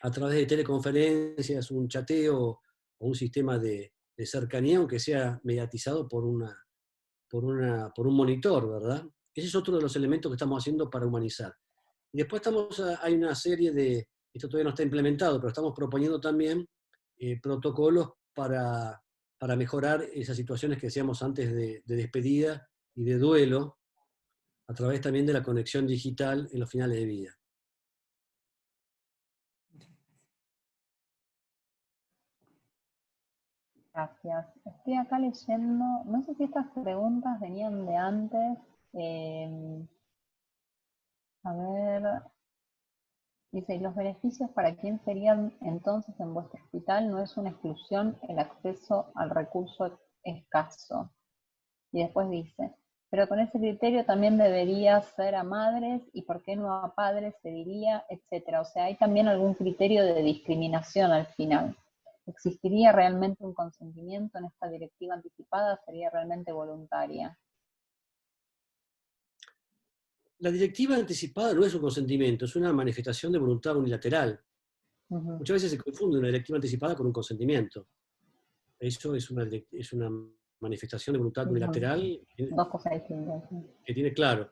a través de teleconferencias, un chateo o un sistema de cercanía, aunque sea mediatizado por un monitor, ¿verdad? Ese es otro de los elementos que estamos haciendo para humanizar. Y después hay una serie esto todavía no está implementado, pero estamos proponiendo también protocolos para mejorar esas situaciones que decíamos antes de despedida y de duelo, a través también de la conexión digital en los finales de vida. Gracias. Estoy acá leyendo, no sé si estas preguntas venían de antes. A ver, dice, ¿los beneficios para quién serían entonces en vuestro hospital? No es una exclusión el acceso al recurso escaso. Y después dice, pero con ese criterio también debería ser a madres, y por qué no a padres se diría, etcétera. O sea, hay también algún criterio de discriminación al final. ¿Existiría realmente un consentimiento en esta directiva anticipada? ¿Sería realmente voluntaria? La directiva anticipada no es un consentimiento, es una manifestación de voluntad unilateral. Muchas veces se confunde una directiva anticipada con un consentimiento. Eso es una manifestación de voluntad unilateral. Dos cosas distintas. Que tiene claro.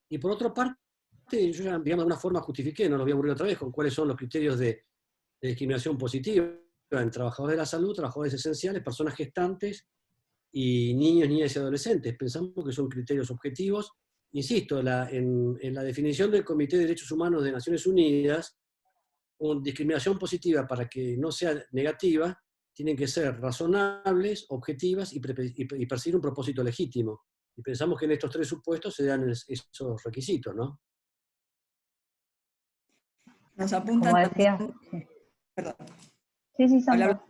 Y por otra parte, yo ya, digamos, de alguna forma justifiqué, no los voy a aburrir otra vez, con cuáles son los criterios de discriminación positiva en trabajadores de la salud, trabajadores esenciales, personas gestantes y niños, niñas y adolescentes. Pensamos que son criterios objetivos. Insisto, en la definición del Comité de Derechos Humanos de Naciones Unidas, discriminación positiva, para que no sea negativa, tienen que ser razonables, objetivas y perseguir un propósito legítimo. Y pensamos que en estos 3 supuestos se dan esos requisitos, ¿no? Nos Como apuntan decías. también, Sí, perdón, sí, habla,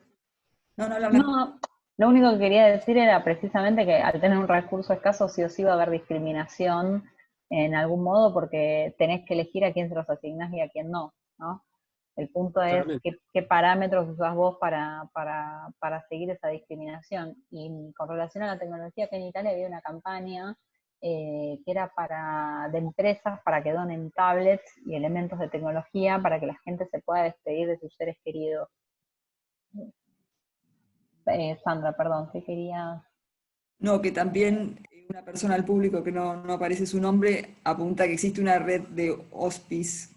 Sandra. habla. No, lo único que quería decir era precisamente que al tener un recurso escaso sí o sí va a haber discriminación en algún modo porque tenés que elegir a quién se los asignás y a quién no, ¿no? El punto es Claramente. qué parámetros usás vos para seguir esa discriminación. Y con relación a la tecnología, que en Italia había una campaña que era de empresas para que donen tablets y elementos de tecnología para que la gente se pueda despedir de sus seres queridos. Sandra, perdón, ¿qué quería? No, que también una persona al público que no aparece su nombre apunta que existe una red de hospice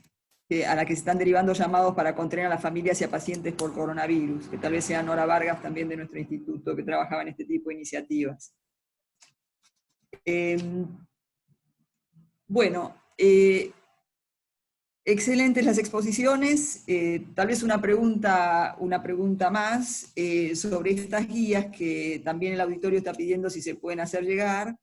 a la que se están derivando llamados para contener a las familias y a pacientes por coronavirus, que tal vez sea Nora Vargas también de nuestro instituto que trabajaba en este tipo de iniciativas. Bueno, excelentes las exposiciones. Tal vez una pregunta más sobre estas guías que también el auditorio está pidiendo si se pueden hacer llegar.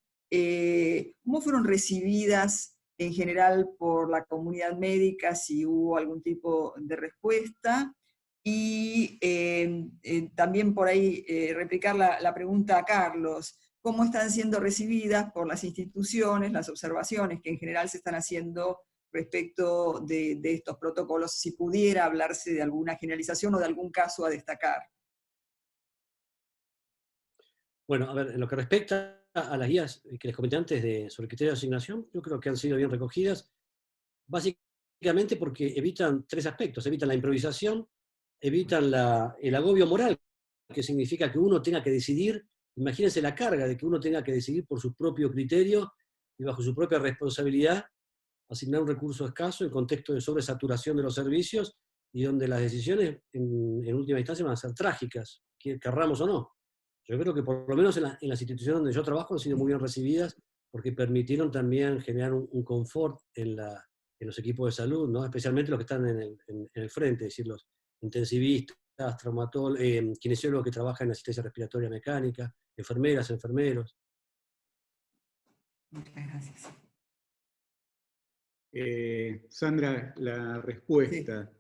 ¿Cómo fueron recibidas en general por la comunidad médica? Si hubo algún tipo de respuesta. Y también por ahí replicar la pregunta a Carlos. ¿Cómo están siendo recibidas por las instituciones, las observaciones que en general se están haciendo respecto de estos protocolos, si pudiera hablarse de alguna generalización o de algún caso a destacar? Bueno, a ver, en lo que respecta a las guías que les comenté antes sobre criterios de asignación, yo creo que han sido bien recogidas, básicamente porque evitan 3 aspectos: evitan la improvisación, evitan el agobio moral, que significa que uno tenga que decidir. Imagínense la carga de que uno tenga que decidir por su propio criterio y bajo su propia responsabilidad asignar un recurso escaso en contexto de sobresaturación de los servicios y donde las decisiones en última instancia van a ser trágicas, querramos o no. Yo creo que por lo menos en las instituciones donde yo trabajo han sido muy bien recibidas porque permitieron también generar un confort en los equipos de salud, ¿no? Especialmente los que están en el frente, es decir, los intensivistas, traumatólogos, kinesiólogos que trabajan en asistencia respiratoria mecánica, enfermeras, enfermeros. Muchas gracias. Sandra, la respuesta.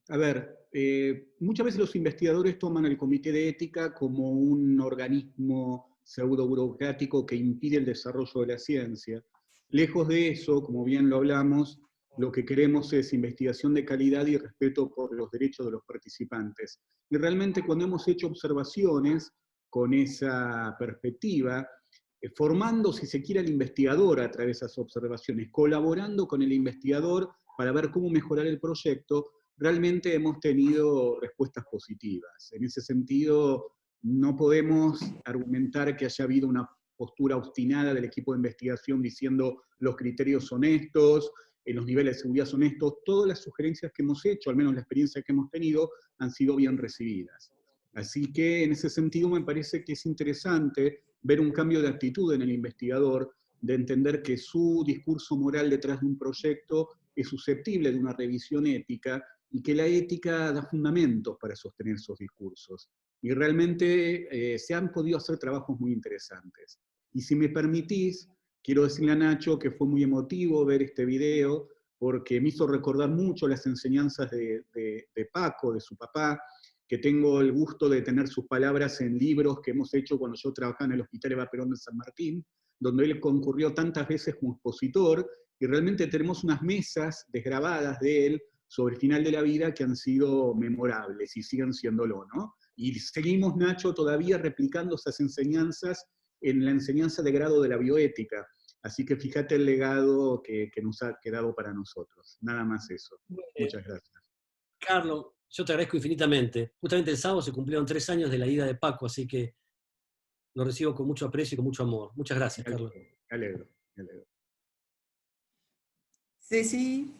A ver, muchas veces los investigadores toman el comité de ética como un organismo pseudo burocrático que impide el desarrollo de la ciencia. Lejos de eso, como bien lo hablamos, lo que queremos es investigación de calidad y respeto por los derechos de los participantes. Y realmente cuando hemos hecho observaciones con esa perspectiva, formando, si se quiere, al investigador a través de esas observaciones, colaborando con el investigador para ver cómo mejorar el proyecto, realmente hemos tenido respuestas positivas. En ese sentido, no podemos argumentar que haya habido una postura obstinada del equipo de investigación diciendo los criterios son estos, los niveles de seguridad son estos. Todas las sugerencias que hemos hecho, al menos la experiencia que hemos tenido, han sido bien recibidas. Así que en ese sentido me parece que es interesante ver un cambio de actitud en el investigador, de entender que su discurso moral detrás de un proyecto es susceptible de una revisión ética y que la ética da fundamentos para sostener esos discursos. Y realmente se han podido hacer trabajos muy interesantes. Y si me permitís, quiero decirle a Nacho que fue muy emotivo ver este video, porque me hizo recordar mucho las enseñanzas de Paco, de su papá, que tengo el gusto de tener sus palabras en libros que hemos hecho cuando yo trabajaba en el Hospital Eva Perón de San Martín, donde él concurrió tantas veces como expositor, y realmente tenemos unas mesas desgrabadas de él sobre el final de la vida que han sido memorables y siguen siéndolo, ¿no? Y seguimos, Nacho, todavía replicando esas enseñanzas en la enseñanza de grado de la bioética. Así que fíjate el legado que nos ha quedado para nosotros. Nada más eso. Muchas gracias. Carlos, yo te agradezco infinitamente. Justamente el sábado se cumplieron 3 años de la ida de Paco, así que lo recibo con mucho aprecio y con mucho amor. Muchas gracias, Carlos. Me alegro, me alegro. Ceci.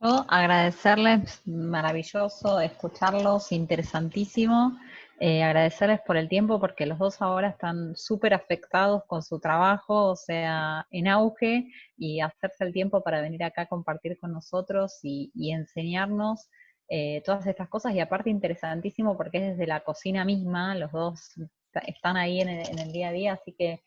Yo agradecerles, maravilloso escucharlos, interesantísimo. Agradecerles por el tiempo porque los dos ahora están súper afectados con su trabajo, o sea, en auge, y hacerse el tiempo para venir acá a compartir con nosotros y enseñarnos. todas estas cosas, y aparte interesantísimo porque es desde la cocina misma, los dos están ahí en el día a día, así que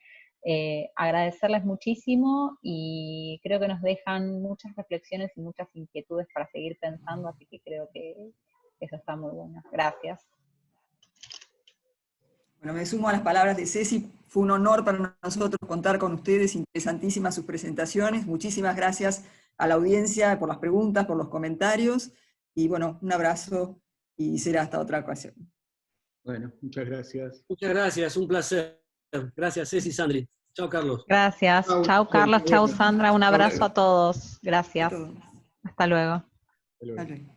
agradecerles muchísimo, y creo que nos dejan muchas reflexiones y muchas inquietudes para seguir pensando, así que creo que eso está muy bueno. Gracias. Bueno, me sumo a las palabras de Ceci, fue un honor para nosotros contar con ustedes, interesantísimas sus presentaciones, muchísimas gracias a la audiencia por las preguntas, por los comentarios, y bueno, un abrazo y será hasta otra ocasión. Bueno, muchas gracias. Muchas gracias, un placer. Gracias, Ceci y Sandri. Chao, Carlos. Gracias. Chao, Carlos. Chao, Sandra. Un abrazo a todos. Gracias. Hasta luego. Hasta luego. Hasta luego.